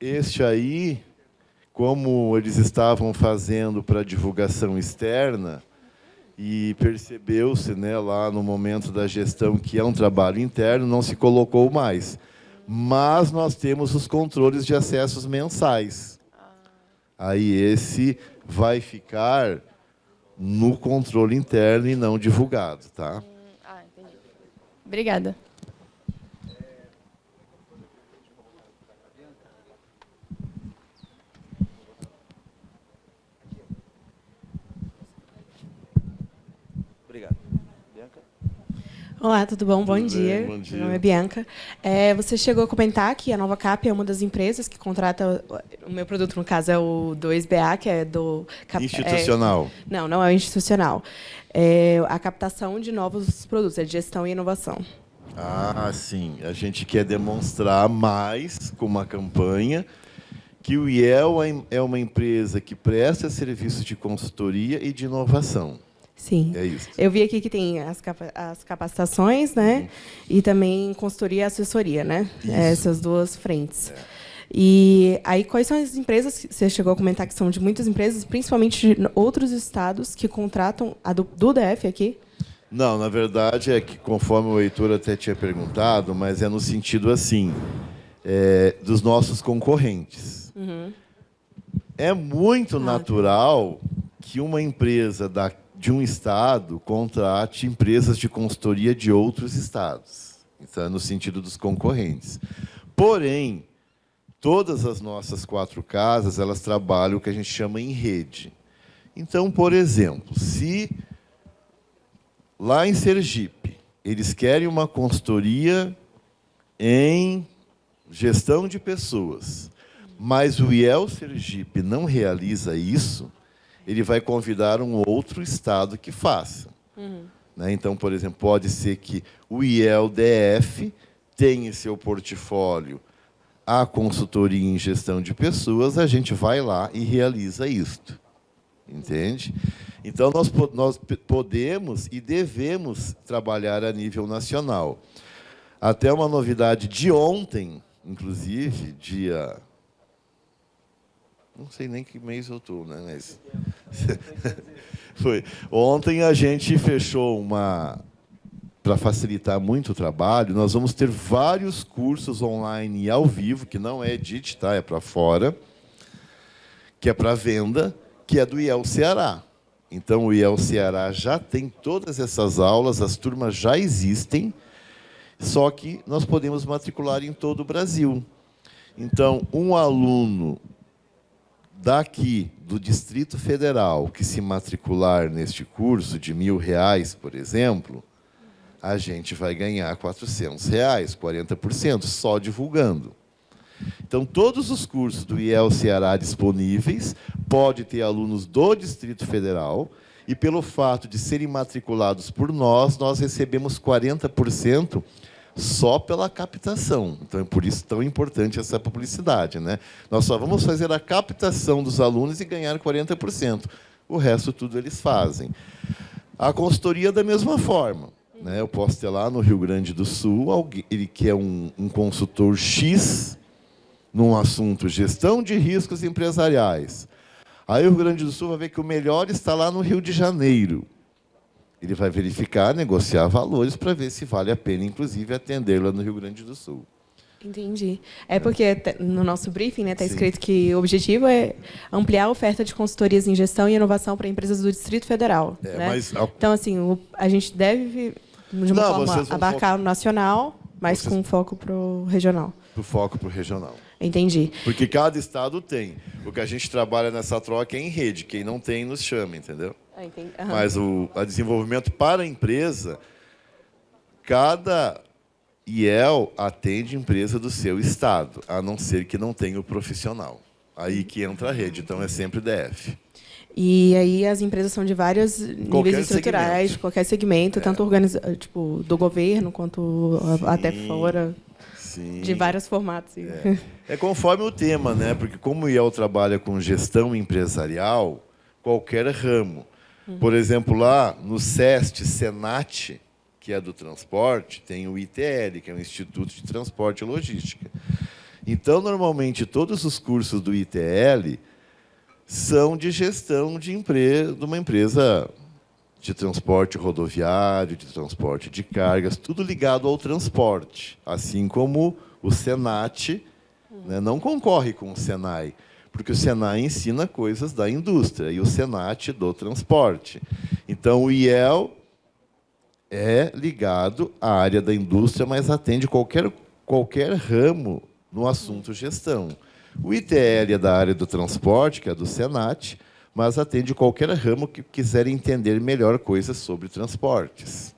este aí, como eles estavam fazendo para divulgação externa, e percebeu-se, né, lá no momento da gestão que é um trabalho interno, não se colocou mais. Mas nós temos os controles de acessos mensais. Aí esse vai ficar no controle interno e não divulgado, tá? Entendi. Obrigada. Obrigado. Olá, tudo bom? Bom Tudo dia. bem, bom dia. Meu nome é Bianca. Você chegou a comentar que a Nova Cap é uma das empresas que contrata... O meu produto, no caso, é o 2BA, que é do... Institucional. Não é o institucional. É a captação de novos produtos, é de gestão e inovação. Ah, sim. A gente quer demonstrar mais com uma campanha que o IEL é uma empresa que presta serviços de consultoria e de inovação. Sim. É isso. Eu vi aqui que tem as capacitações, né? E também consultoria e assessoria, né? Essas duas frentes. E aí, quais são as empresas que você chegou a comentar que são de muitas empresas, principalmente de outros estados que contratam a do DF aqui? Não, na verdade é que, conforme o Heitor até tinha perguntado, mas é no sentido assim, dos nossos concorrentes. Uhum. É muito natural que uma empresa de um estado contrate empresas de consultoria de outros estados. Então, é no sentido dos concorrentes. Porém, todas as nossas 4 casas, elas trabalham o que a gente chama em rede. Então, por exemplo, se lá em Sergipe eles querem uma consultoria em gestão de pessoas, mas o IEL Sergipe não realiza isso, ele vai convidar um outro estado que faça. Né? Então, por exemplo, pode ser que o IEL DF tenha em seu portfólio a consultoria em gestão de pessoas, a gente vai lá e realiza isto. Entende? Então, nós podemos e devemos trabalhar a nível nacional. Até uma novidade de ontem, inclusive, dia... Não sei nem que mês eu estou, né? Mas... Foi. Ontem a gente fechou uma... Para facilitar muito o trabalho, nós vamos ter vários cursos online e ao vivo, que não é Edit, tá? É para fora, que é para venda, que é do IEL Ceará. Então, o IEL Ceará já tem todas essas aulas, as turmas já existem, só que nós podemos matricular em todo o Brasil. Então, um aluno daqui, do Distrito Federal, que se matricular neste curso de R$1.000, por exemplo, a gente vai ganhar R$400, 40%, só divulgando. Então, todos os cursos do IEL Ceará disponíveis, pode ter alunos do Distrito Federal, e pelo fato de serem matriculados por nós recebemos 40% só pela captação. Então, é por isso tão importante essa publicidade, né? Nós só vamos fazer a captação dos alunos e ganhar 40%. O resto, tudo eles fazem. A consultoria, da mesma forma. Né? Eu posso ter lá no Rio Grande do Sul, ele que é um consultor X, num assunto gestão de riscos empresariais. Aí o Rio Grande do Sul vai ver que o melhor está lá no Rio de Janeiro. Ele vai verificar, negociar valores para ver se vale a pena, inclusive, atender lá no Rio Grande do Sul. Entendi. É porque no nosso briefing está Sim. escrito que o objetivo é ampliar a oferta de consultorias em gestão e inovação para empresas do Distrito Federal. Né? Mas Então, assim, a gente deve, de uma Não, vocês forma, vão abarcar o nacional, mas Vocês- com foco para o regional. o foco para o regional. Entendi. Porque cada estado tem. O que a gente trabalha nessa troca é em rede. Quem não tem, nos chama, entendeu? Entendi. Aham. Mas o desenvolvimento para a empresa, cada IEL atende empresa do seu estado, a não ser que não tenha o profissional. Aí que entra a rede, então é sempre DF. E aí as empresas são de vários níveis Qualquer estruturais, segmento. de qualquer segmento, tanto tipo, do governo quanto até fora, Sim. de vários formatos. É conforme o tema, né? Porque como o IEL trabalha com gestão empresarial, qualquer ramo. Por exemplo, lá no SEST, Senat, que é do transporte, tem o ITL, que é o Instituto de Transporte e Logística. Então, normalmente, todos os cursos do ITL são de gestão de uma empresa de transporte rodoviário, de transporte de cargas, tudo ligado ao transporte. Assim como o Senat, né, não concorre com o Senai, porque o Senai ensina coisas da indústria e o Senat do transporte. Então, o IEL é ligado à área da indústria, mas atende qualquer ramo no assunto gestão. O ITL é da área do transporte, que é do Senat, mas atende qualquer ramo que quiser entender melhor coisas sobre transportes.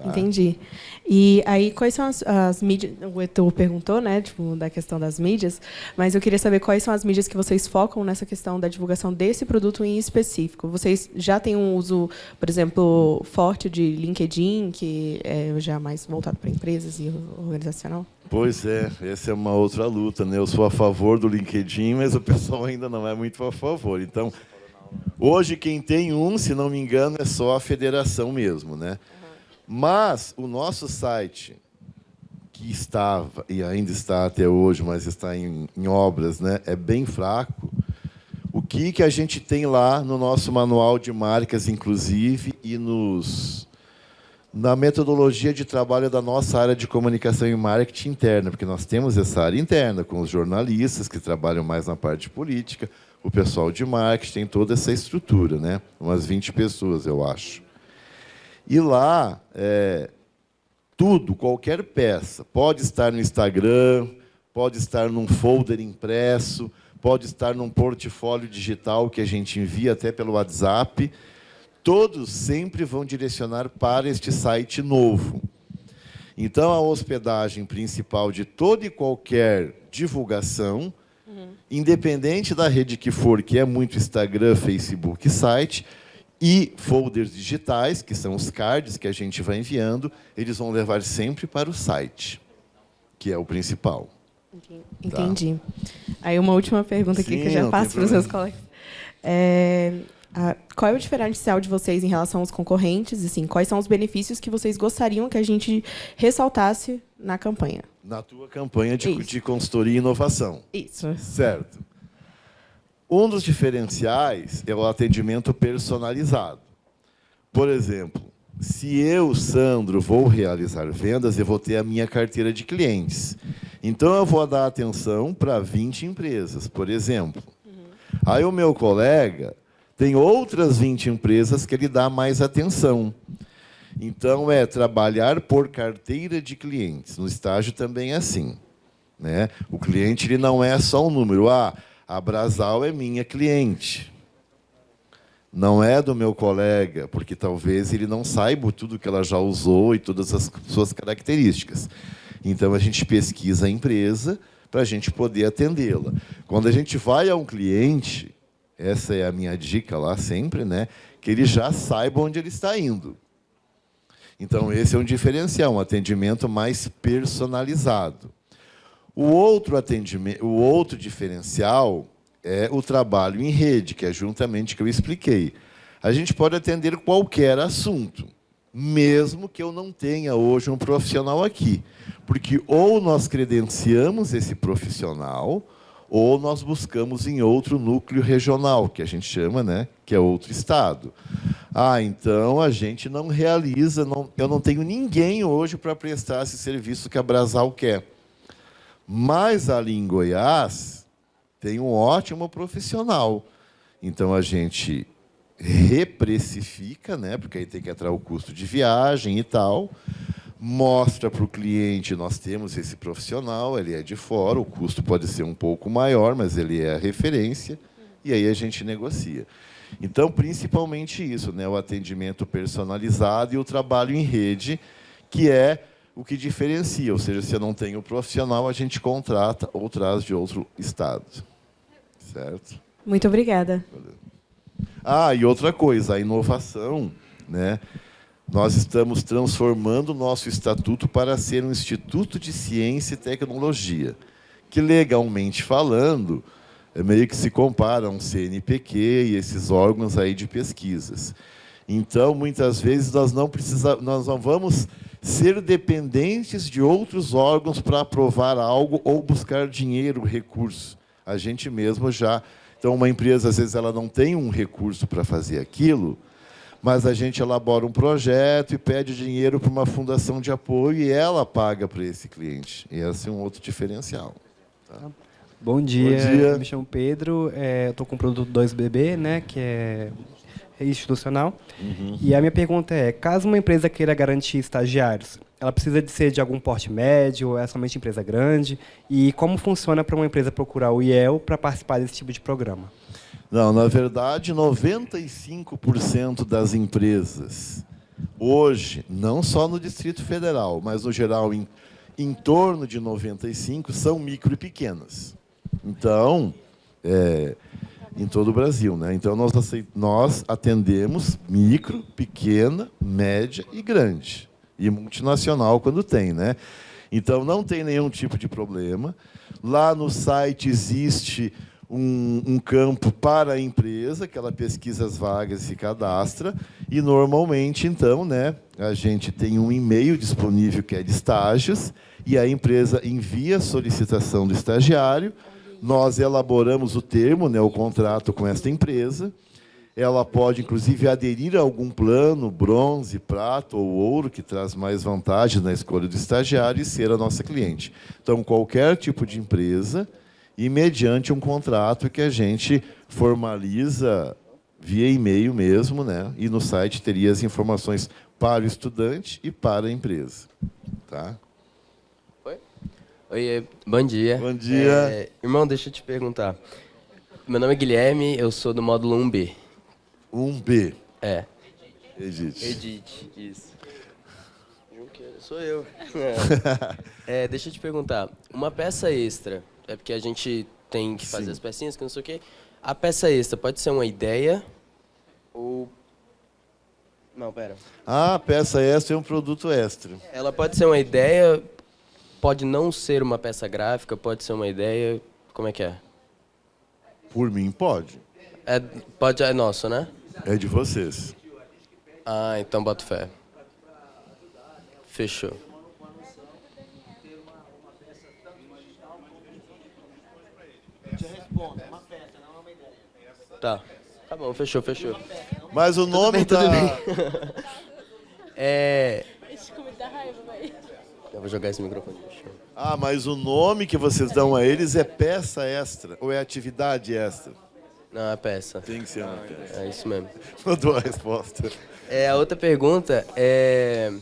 Entendi. E aí, quais são as mídias? O Etu perguntou, né, tipo, da questão das mídias, mas eu queria saber quais são as mídias que vocês focam nessa questão da divulgação desse produto em específico. Vocês já têm um uso, por exemplo, forte de LinkedIn, que é já mais voltado para empresas e organizacional? Pois é, essa é uma outra luta, né? Eu sou a favor do LinkedIn, mas o pessoal ainda não é muito a favor. Então, hoje quem tem se não me engano, é só a federação mesmo, né? Mas o nosso site, que estava e ainda está até hoje, mas está em obras, né, é bem fraco. O que a gente tem lá no nosso manual de marcas, inclusive, e na metodologia de trabalho da nossa área de comunicação e marketing interna, porque nós temos essa área interna, com os jornalistas, que trabalham mais na parte política, o pessoal de marketing, tem toda essa estrutura, né? Umas 20 pessoas, eu acho. E lá, tudo, qualquer peça, pode estar no Instagram, pode estar num folder impresso, pode estar num portfólio digital que a gente envia até pelo WhatsApp. Todos sempre vão direcionar para este site novo. Então, a hospedagem principal de toda e qualquer divulgação, independente da rede que for, que é muito Instagram, Facebook, site, e folders digitais, que são os cards que a gente vai enviando, eles vão levar sempre para o site, que é o principal. Entendi. Aí uma última pergunta aqui que eu já passo para os meus colegas. Qual é o diferencial de vocês em relação aos concorrentes? Assim, quais são os benefícios que vocês gostariam que a gente ressaltasse na campanha? Na tua campanha de consultoria e inovação. Isso. Certo. Um dos diferenciais é o atendimento personalizado. Por exemplo, se eu, Sandro, vou realizar vendas, eu vou ter a minha carteira de clientes. Então, eu vou dar atenção para 20 empresas, por exemplo. Aí o meu colega tem outras 20 empresas que ele dá mais atenção. Então, é trabalhar por carteira de clientes. No estágio também é assim, né? O cliente ele não é só um número. A Brasal é minha cliente. Não é do meu colega, porque talvez ele não saiba tudo que ela já usou e todas as suas características. Então, a gente pesquisa a empresa para a gente poder atendê-la. Quando a gente vai a um cliente, essa é a minha dica lá sempre, né, que ele já saiba onde ele está indo. Então, esse é um diferencial, um atendimento mais personalizado. O outro diferencial é o trabalho em rede, que é juntamente o que eu expliquei. A gente pode atender qualquer assunto, mesmo que eu não tenha hoje um profissional aqui. Porque ou nós credenciamos esse profissional, ou nós buscamos em outro núcleo regional, que a gente chama, né, que é outro estado. Então a gente não realiza, eu não tenho ninguém hoje para prestar esse serviço que a Brasal quer. Mas ali em Goiás tem um ótimo profissional. Então a gente reprecifica, né, porque aí tem que entrar o custo de viagem e tal, mostra para o cliente, nós temos esse profissional, ele é de fora, o custo pode ser um pouco maior, mas ele é a referência, e aí a gente negocia. Então, principalmente isso, né, o atendimento personalizado e o trabalho em rede, que é o que diferencia, ou seja, se eu não tenho o profissional, a gente contrata ou traz de outro estado. Certo? Muito obrigada. Ah, e outra coisa, a inovação, né? Nós estamos transformando o nosso estatuto para ser um instituto de ciência e tecnologia, que, legalmente falando, meio que se compara a um CNPq e esses órgãos aí de pesquisas. Então, muitas vezes, nós não vamos ser dependentes de outros órgãos para aprovar algo ou buscar dinheiro, recurso. A gente mesmo já... Então, uma empresa, às vezes, ela não tem um recurso para fazer aquilo, mas a gente elabora um projeto e pede dinheiro para uma fundação de apoio e ela paga para esse cliente. E esse é um outro diferencial. Tá? Bom dia, Bom dia. Eu me chamo Pedro, eu estou com o produto 2BB, né, que é institucional. E a minha pergunta é, caso uma empresa queira garantir estagiários, ela precisa de ser de algum porte médio, ou é somente empresa grande? E como funciona para uma empresa procurar o IEL para participar desse tipo de programa? Não, na verdade, 95% das empresas, hoje, não só no Distrito Federal, mas, no geral, em torno de 95%, são micro e pequenas. Então, em todo o Brasil, né? Então, nós atendemos micro, pequena, média e grande. E multinacional, quando tem, né? Então, não tem nenhum tipo de problema. Lá no site existe um campo para a empresa, que ela pesquisa as vagas e se cadastra. E, normalmente, então, né, a gente tem um e-mail disponível que é de estágios, e a empresa envia a solicitação do estagiário, nós elaboramos o termo, né, o contrato com esta empresa. Ela pode, inclusive, aderir a algum plano, bronze, prata ou ouro, que traz mais vantagem na escolha do estagiário e ser a nossa cliente. Então, qualquer tipo de empresa, e mediante um contrato que a gente formaliza via e-mail mesmo, né? E no site teria as informações para o estudante e para a empresa. Tá? Oi, bom dia. Bom dia. Irmão, deixa eu te perguntar. Meu nome é Guilherme, eu sou do módulo 1B. 1B? É. Edite, isso. Junqueira, sou eu. Deixa eu te perguntar, uma peça extra, é porque a gente tem que fazer as pecinhas, que não sei o quê. A peça extra pode ser uma ideia ou... Não, pera. A peça extra é um produto extra. Ela pode ser uma ideia, pode não ser uma peça gráfica, pode ser uma ideia... Como é que é? Por mim, pode. É nosso, né? É de vocês. Ah, então boto fé. Fechou. Tá bom, fechou. Mas o nome tudo da... bem. Eu vou jogar esse microfone no chão. Ah, mas o nome que vocês dão a eles é peça extra, ou é atividade extra? Não, é peça. Tem que ser uma peça. É isso mesmo. Mandou a resposta. A outra pergunta é...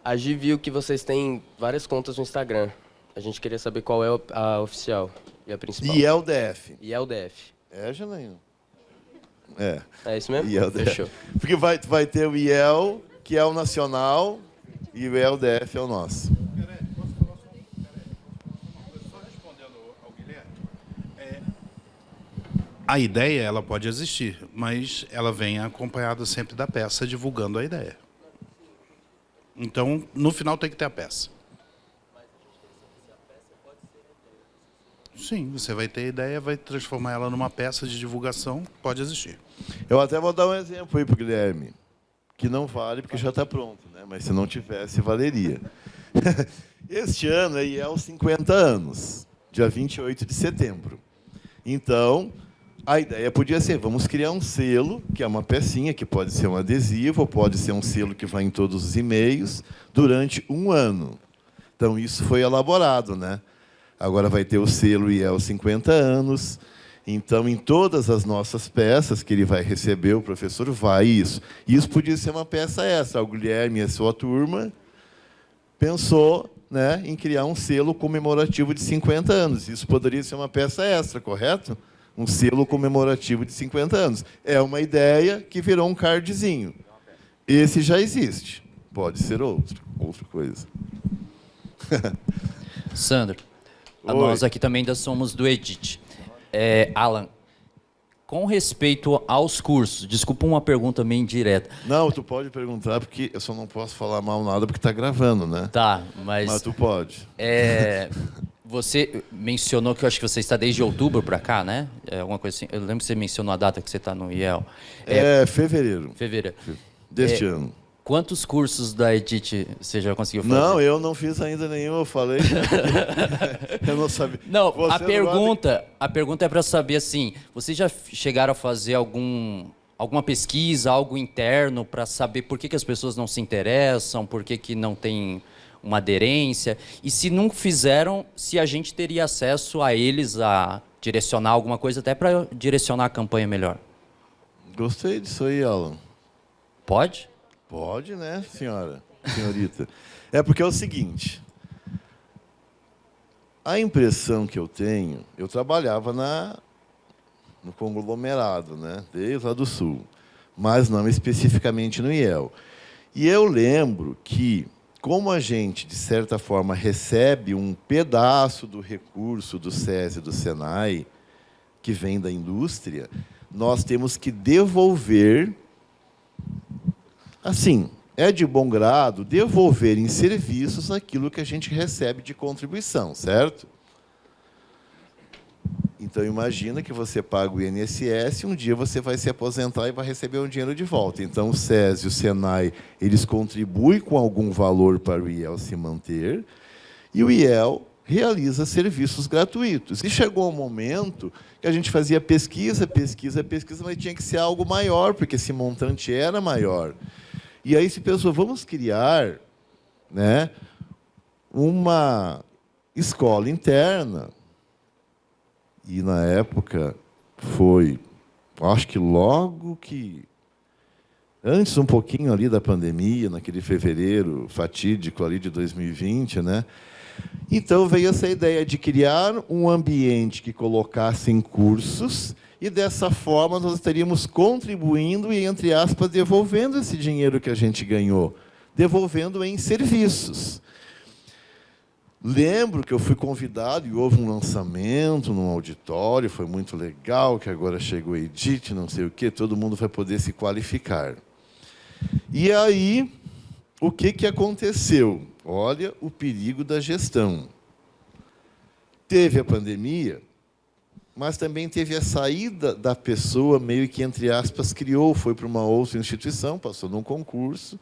A Gi viu que vocês têm várias contas no Instagram. A gente queria saber qual é a oficial e a principal. IELDF. IELDF. É, Janaína? É isso mesmo? IELDF. Fechou. Porque vai ter o IEL, que é o nacional, e o IELDF é o nosso. A ideia, ela pode existir, mas ela vem acompanhada sempre da peça divulgando a ideia. Então, no final tem que ter a peça. Sim, você vai ter a ideia, vai transformar ela numa peça de divulgação, pode existir. Eu até vou dar um exemplo aí para o Guilherme, que não vale porque já está pronto, né? Mas se não tivesse, valeria. Este ano aí é os 50 anos, dia 28 de setembro. Então, a ideia podia ser, vamos criar um selo, que é uma pecinha, que pode ser um adesivo, ou pode ser um selo que vai em todos os e-mails, durante um ano. Então, isso foi elaborado, né? Agora vai ter o selo IEL 50 anos. Então, em todas as nossas peças que ele vai receber, o professor vai isso. Isso podia ser uma peça extra. O Guilherme e a sua turma pensou, né, em criar um selo comemorativo de 50 anos. Isso poderia ser uma peça extra, correto? Um selo comemorativo de 50 anos. É uma ideia que virou um cardzinho. Esse já existe. Pode ser outra coisa. Sandro, Oi. nós aqui também ainda somos do Edit. Alan, com respeito aos cursos, desculpa uma pergunta meio indireta. Não, tu pode perguntar, porque eu só não posso falar mal nada porque está gravando, né? Tá, mas tu pode. Você mencionou que eu acho que você está desde outubro para cá, né? Alguma coisa assim. Eu lembro que você mencionou a data que você está no IEL. Fevereiro. Fevereiro. Deste ano. Quantos cursos da Edit você já conseguiu fazer? Não, eu não fiz ainda nenhum, eu falei. Eu não sabia. Não, Você a pergunta é para saber assim, vocês já chegaram a fazer alguma pesquisa, algo interno para saber por que as pessoas não se interessam, por que não tem uma aderência? E se não fizeram, se a gente teria acesso a eles a direcionar alguma coisa, até para direcionar a campanha melhor? Gostei disso aí, Alan. Pode? Pode, né, senhorita? É porque é o seguinte, a impressão que eu tenho, eu trabalhava no conglomerado, né, desde lá do Sul, mas não especificamente no IEL. E eu lembro que, como a gente, de certa forma, recebe um pedaço do recurso do SESI e do SENAI, que vem da indústria, nós temos que devolver. Assim, é de bom grado devolver em serviços aquilo que a gente recebe de contribuição, certo? Então, imagina que você paga o INSS, um dia você vai se aposentar e vai receber um dinheiro de volta. Então, o SESI e o SENAI, eles contribuem com algum valor para o IEL se manter, e o IEL realiza serviços gratuitos. E chegou um momento que a gente fazia pesquisa, mas tinha que ser algo maior, porque esse montante era maior. E aí se pensou, vamos criar, né, uma escola interna. E, na época, foi, acho que logo que... Antes, um pouquinho ali da pandemia, naquele fevereiro fatídico ali de 2020, né? Então, veio essa ideia de criar um ambiente que colocasse em cursos e, dessa forma, nós estaríamos contribuindo e, entre aspas, devolvendo esse dinheiro que a gente ganhou, devolvendo em serviços. Lembro que eu fui convidado e houve um lançamento num auditório, foi muito legal, que agora chegou a Edit, não sei o quê, todo mundo vai poder se qualificar. E aí, o que aconteceu? Olha o perigo da gestão. Teve a pandemia, mas também teve a saída da pessoa, meio que, entre aspas, criou, foi para uma outra instituição, passou num concurso,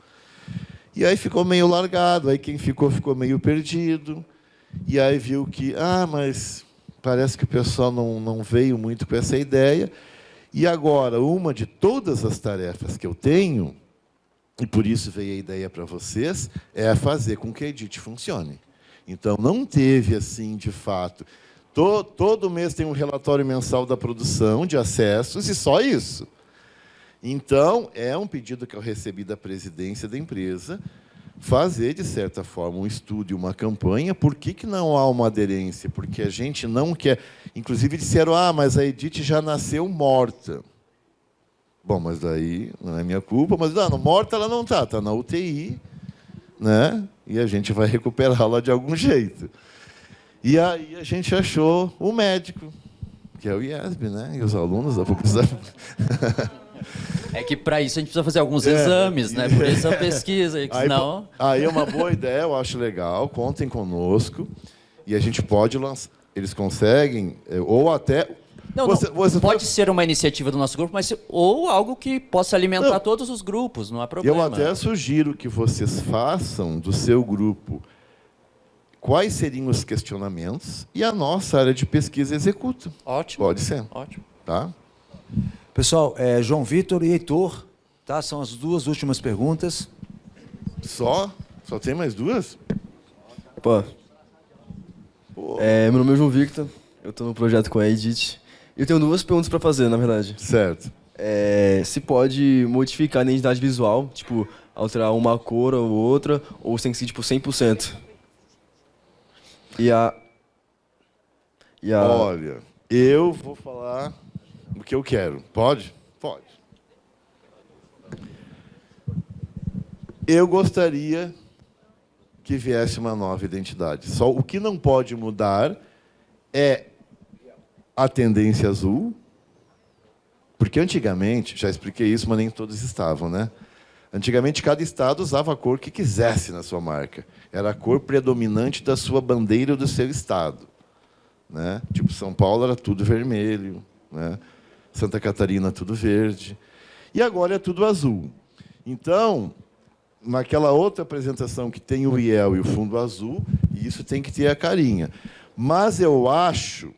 e aí ficou meio largado, aí quem ficou meio perdido, e aí viu que, mas parece que o pessoal não veio muito com essa ideia, e agora, uma de todas as tarefas que eu tenho, e por isso veio a ideia para vocês, é fazer com que a Edit funcione. Então, não teve, assim, de fato... Todo mês tem um relatório mensal da produção, de acessos, e só isso. Então, é um pedido que eu recebi da presidência da empresa, fazer, de certa forma, um estudo e uma campanha. Por que não há uma aderência? Porque a gente não quer... Inclusive, disseram, mas a Edit já nasceu morta. Bom, mas daí não é minha culpa, mas morta ela não está na UTI, né? E a gente vai recuperá-la de algum jeito. E aí a gente achou o médico, que é o IESB, né? E os alunos da faculdade. É que para isso a gente precisa fazer alguns exames, né? Por isso a pesquisa, senão... Aí é uma boa ideia, eu acho legal, contem conosco, e a gente pode lançar. Eles conseguem, ou até... Não, pode ser uma iniciativa do nosso grupo, ou algo que possa alimentar todos os grupos, não há problema. Eu até sugiro que vocês façam do seu grupo quais seriam os questionamentos e a nossa área de pesquisa executa. Ótimo. Pode ser. Ótimo. Tá? Pessoal, João Vitor e Heitor, tá? São as duas últimas perguntas. Só? Só tem mais duas? Pô. Meu nome é João Victor, eu estou no projeto com a Edit. Eu tenho duas perguntas para fazer, na verdade. Certo. Se pode modificar a identidade visual, tipo, alterar uma cor ou outra, ou se tem que ser, tipo, 100%? Olha, eu vou falar o que eu quero. Pode? Pode. Eu gostaria que viesse uma nova identidade. Só o que não pode mudar é a tendência azul, porque antigamente, já expliquei isso, mas nem todos estavam, né? Antigamente, cada estado usava a cor que quisesse na sua marca. Era a cor predominante da sua bandeira ou do seu estado. Né? Tipo, São Paulo era tudo vermelho, né? Santa Catarina tudo verde. E agora é tudo azul. Então, naquela outra apresentação que tem o IEL e o fundo azul, isso tem que ter a carinha. Mas eu acho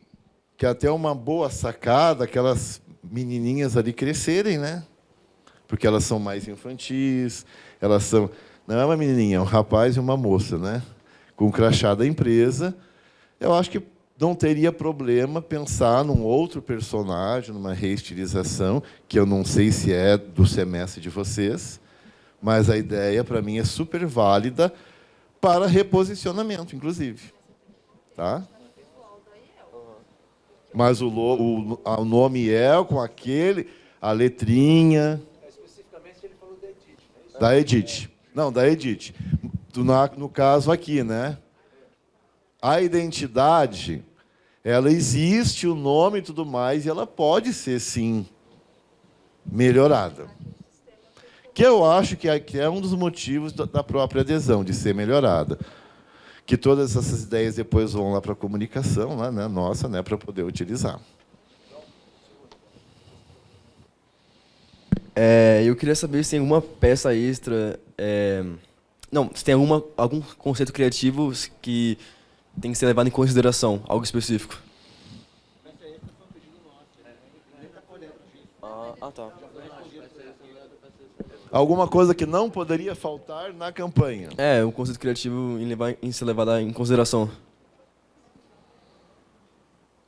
que até uma boa sacada aquelas menininhas ali crescerem, né? Porque elas são mais infantis, elas são... Não é uma menininha, é um rapaz e uma moça, né? Com o crachá da empresa. Eu acho que não teria problema pensar num outro personagem, numa reestilização, que eu não sei se é do semestre de vocês, mas a ideia, para mim, é super válida para reposicionamento, inclusive. Tá? Mas o nome é com aquele, a letrinha... Especificamente, ele falou da Edit. Da Edit. Não, da Edit. No caso aqui, né? A identidade, ela existe, o nome e tudo mais, e ela pode ser, sim, melhorada. Que eu acho que é um dos motivos da própria adesão, de ser melhorada. Que todas essas ideias depois vão lá para a comunicação, lá, né, nossa, né, para poder utilizar. Eu queria saber se tem alguma peça extra... Não, se tem algum conceito criativo que tem que ser levado em consideração, algo específico. Tá. Alguma coisa que não poderia faltar na campanha. Um conceito criativo em ser levado em consideração.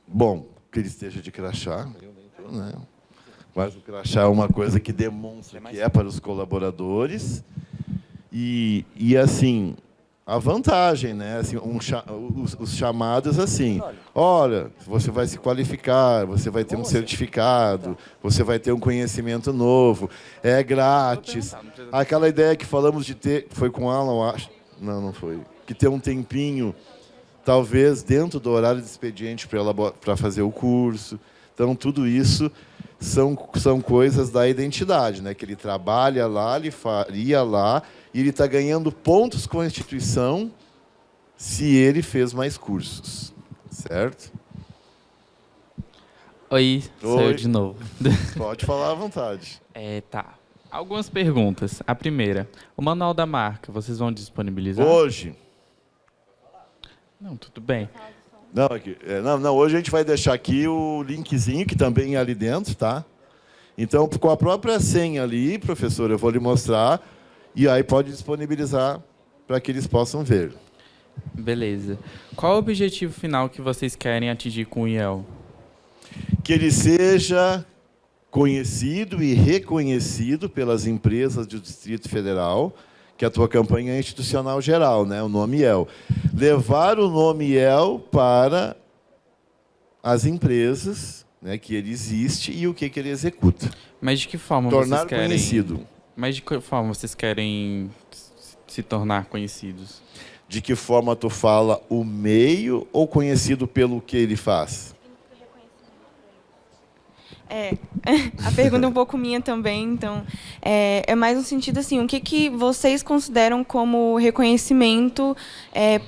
Bom, que ele esteja de crachá, né? Mas o crachá é uma coisa que demonstra que é para os colaboradores. E assim, a vantagem, né? Assim, os chamados assim, olha, você vai se qualificar, você vai ter um certificado, você vai ter um conhecimento novo, é grátis. Aquela ideia que falamos de ter, foi com o Alan, acho, não foi, que ter um tempinho, talvez dentro do horário de expediente para fazer o curso. Então, tudo isso são coisas da identidade, né? Que ele trabalha lá, ele faria lá, e ele está ganhando pontos com a instituição se ele fez mais cursos. Certo? Oi, sou eu de novo. Pode falar à vontade. Tá. Algumas perguntas. A primeira, o manual da marca, vocês vão disponibilizar? Hoje. Não, tudo bem. Não, hoje a gente vai deixar aqui o linkzinho, que também é ali dentro, tá? Então, com a própria senha ali, professor, eu vou lhe mostrar, e aí pode disponibilizar para que eles possam ver. Beleza. Qual o objetivo final que vocês querem atingir com o IEL? Que ele seja conhecido e reconhecido pelas empresas do Distrito Federal, que a tua campanha é institucional geral, né? O nome IEL. Levar o nome IEL para as empresas, né, que ele existe e o que ele executa. Mas de que forma tornar vocês querem... conhecido. Mas de que forma vocês querem se tornar conhecidos? De que forma tu fala o meio ou conhecido pelo que ele faz? A pergunta é um pouco minha também, então é mais no sentido assim, o que vocês consideram como reconhecimento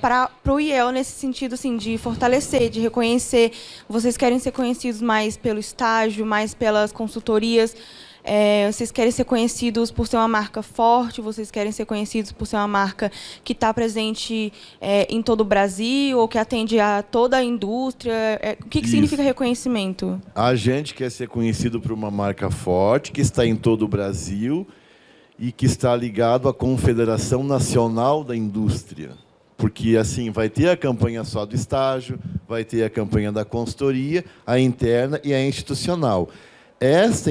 para o IEL nesse sentido assim, de fortalecer, de reconhecer? Vocês querem ser conhecidos mais pelo estágio, mais pelas consultorias? Vocês querem ser conhecidos por ser uma marca forte? Vocês querem ser conhecidos por ser uma marca que está presente em todo o Brasil ou que atende a toda a indústria? O que significa reconhecimento? A gente quer ser conhecido por uma marca forte, que está em todo o Brasil e que está ligado à Confederação Nacional da Indústria. Porque assim vai ter a campanha só do estágio, vai ter a campanha da consultoria, a interna e a institucional. Esta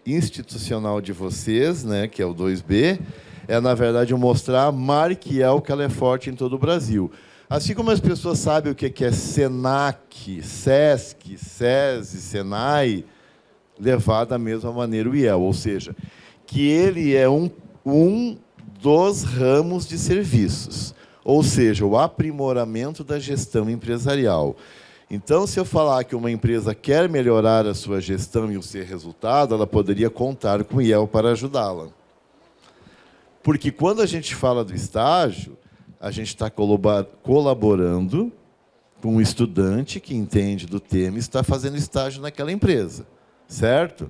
institucional de vocês, né, que é o 2B, é, na verdade, mostrar a marca IEL que ela é forte em todo o Brasil. Assim como as pessoas sabem o que é SENAC, SESC, SESI, SENAI, levar da mesma maneira o IEL, ou seja, que ele é um dos ramos de serviços, ou seja, o aprimoramento da gestão empresarial. Então, se eu falar que uma empresa quer melhorar a sua gestão e o seu resultado, ela poderia contar com o IEL para ajudá-la. Porque quando a gente fala do estágio, a gente está colaborando com um estudante que entende do tema e está fazendo estágio naquela empresa, certo?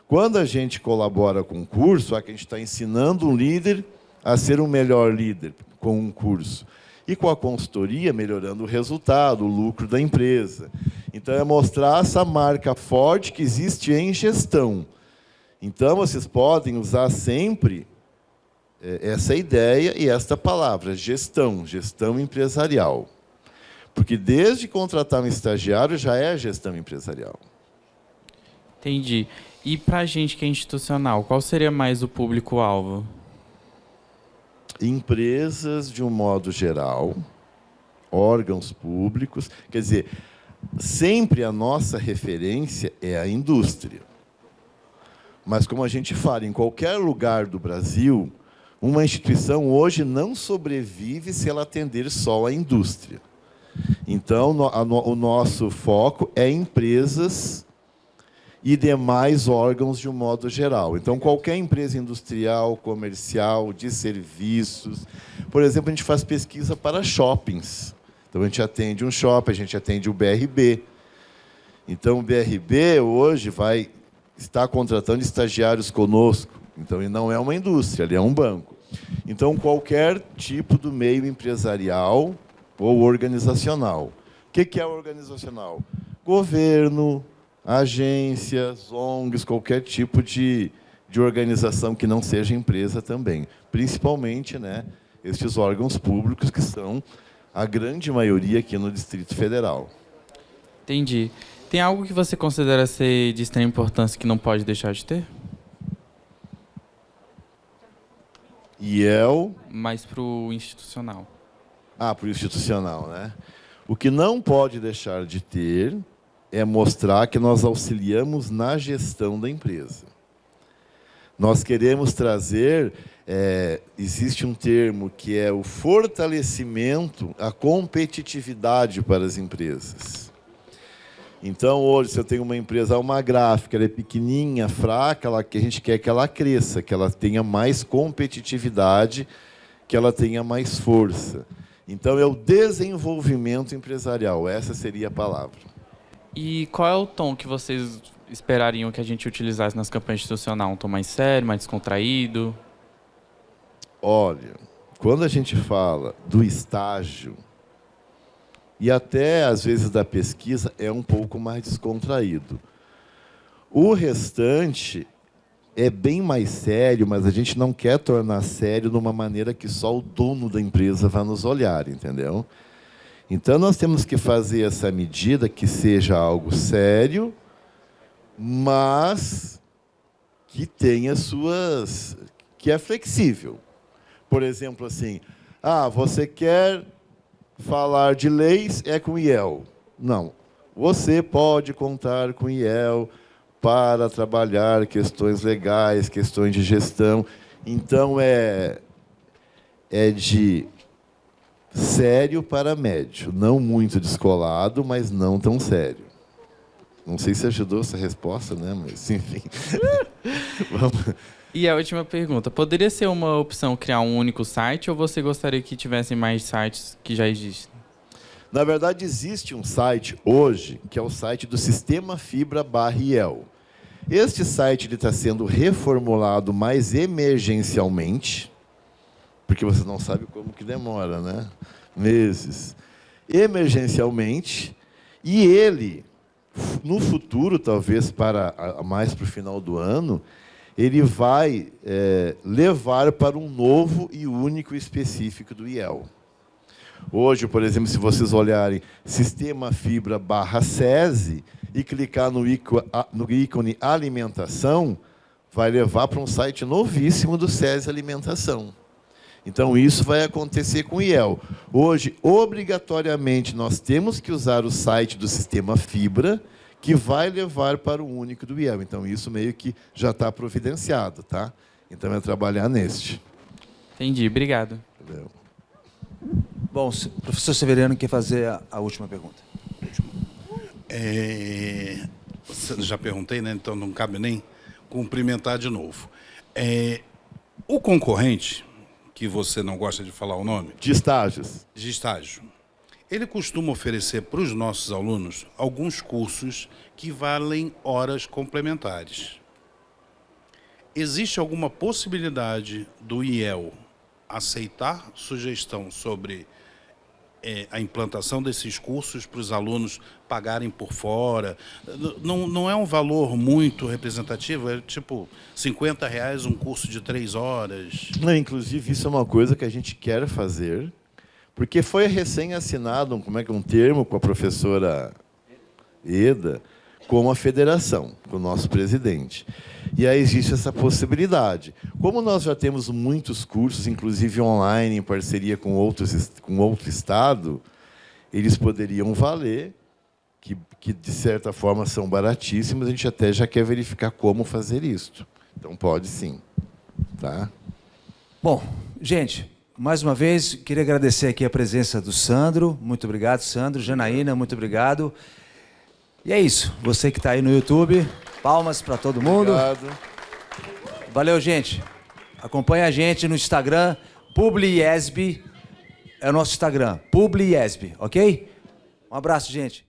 Quando a gente colabora com um curso, a gente está ensinando um líder a ser um melhor líder com um curso. E com a consultoria, melhorando o resultado, o lucro da empresa. Então, é mostrar essa marca forte que existe em gestão. Então, vocês podem usar sempre essa ideia e esta palavra, gestão, gestão empresarial. Porque desde contratar um estagiário já é gestão empresarial. Entendi. E para a gente que é institucional, qual seria mais o público-alvo? Empresas, de um modo geral, órgãos públicos. Quer dizer, sempre a nossa referência é a indústria. Mas, como a gente fala, em qualquer lugar do Brasil, uma instituição hoje não sobrevive se ela atender só a indústria. Então, o nosso foco é empresas e demais órgãos de um modo geral. Então, qualquer empresa industrial, comercial, de serviços. Por exemplo, a gente faz pesquisa para shoppings. Então, a gente atende um shopping, a gente atende o BRB. Então, o BRB hoje está contratando estagiários conosco. Então, ele não é uma indústria, ele é um banco. Então, qualquer tipo do meio empresarial ou organizacional. O que é organizacional? Governo, agências, ONGs, qualquer tipo de organização que não seja empresa também. Principalmente, né, estes órgãos públicos, que são a grande maioria aqui no Distrito Federal. Entendi. Tem algo que você considera ser de extrema importância que não pode deixar de ter? IEL. Mais para o institucional. Ah, para o institucional, né? O que não pode deixar de ter é mostrar que nós auxiliamos na gestão da empresa. Nós queremos trazer, existe um termo que é o fortalecimento, a competitividade para as empresas. Então, hoje, se eu tenho uma empresa, uma gráfica, ela é pequenininha, fraca, que a gente quer que ela cresça, que ela tenha mais competitividade, que ela tenha mais força. Então, é o desenvolvimento empresarial, essa seria a palavra. E qual é o tom que vocês esperariam que a gente utilizasse nas campanhas institucionais? Um tom mais sério, mais descontraído? Olha, quando a gente fala do estágio, e até, às vezes, da pesquisa, é um pouco mais descontraído. O restante é bem mais sério, mas a gente não quer tornar sério de uma maneira que só o dono da empresa vai nos olhar, entendeu? Então, nós temos que fazer essa medida que seja algo sério, mas que tenha que é flexível. Por exemplo, assim, você quer falar de leis, é com o IEL. Não. Você pode contar com o IEL para trabalhar questões legais, questões de gestão. Então, é de sério para médio. Não muito descolado, mas não tão sério. Não sei se ajudou essa resposta, né? Mas, enfim. Vamos. E a última pergunta. Poderia ser uma opção criar um único site ou você gostaria que tivessem mais sites que já existem? Na verdade, existe um site hoje, que é o site do Sistema Fibra/IEL. Este site está sendo reformulado mais emergencialmente, porque você não sabe como que demora, né? Meses. Emergencialmente. E ele, no futuro, talvez mais para o final do ano, ele vai levar para um novo e único específico do IEL. Hoje, por exemplo, se vocês olharem Sistema Fibra /SESI e clicar no ícone Alimentação, vai levar para um site novíssimo do SESI Alimentação. Então, isso vai acontecer com o IEL. Hoje, obrigatoriamente, nós temos que usar o site do Sistema Fibra, que vai levar para o único do IEL. Então, isso meio que já está providenciado, tá? Então, é trabalhar neste. Entendi, obrigado. Entendeu? Bom, o professor Severiano quer fazer a última pergunta. Já perguntei, né? Então não cabe nem cumprimentar de novo. O concorrente, que você não gosta de falar o nome... De estágios. De estágio. Ele costuma oferecer para os nossos alunos alguns cursos que valem horas complementares. Existe alguma possibilidade do IEL aceitar sugestão sobre a implantação desses cursos para os alunos pagarem por fora? Não é um valor muito representativo? É tipo R$50 um curso de 3 horas? Não, inclusive, isso é uma coisa que a gente quer fazer, porque foi recém-assinado um termo com a professora Eda, com a federação, com o nosso presidente. E aí existe essa possibilidade. Como nós já temos muitos cursos, inclusive online, em parceria com outro estado, eles poderiam valer, que de certa forma são baratíssimos, a gente até já quer verificar como fazer isso. Então, pode sim. Tá? Bom, gente, mais uma vez, queria agradecer aqui a presença do Sandro. Muito obrigado, Sandro. Janaína, muito obrigado. E é isso. Você que está aí no YouTube, palmas para todo mundo. Obrigado. Valeu, gente. Acompanha a gente no Instagram, PubliIESB, é o nosso Instagram, PubliIESB, ok? Um abraço, gente.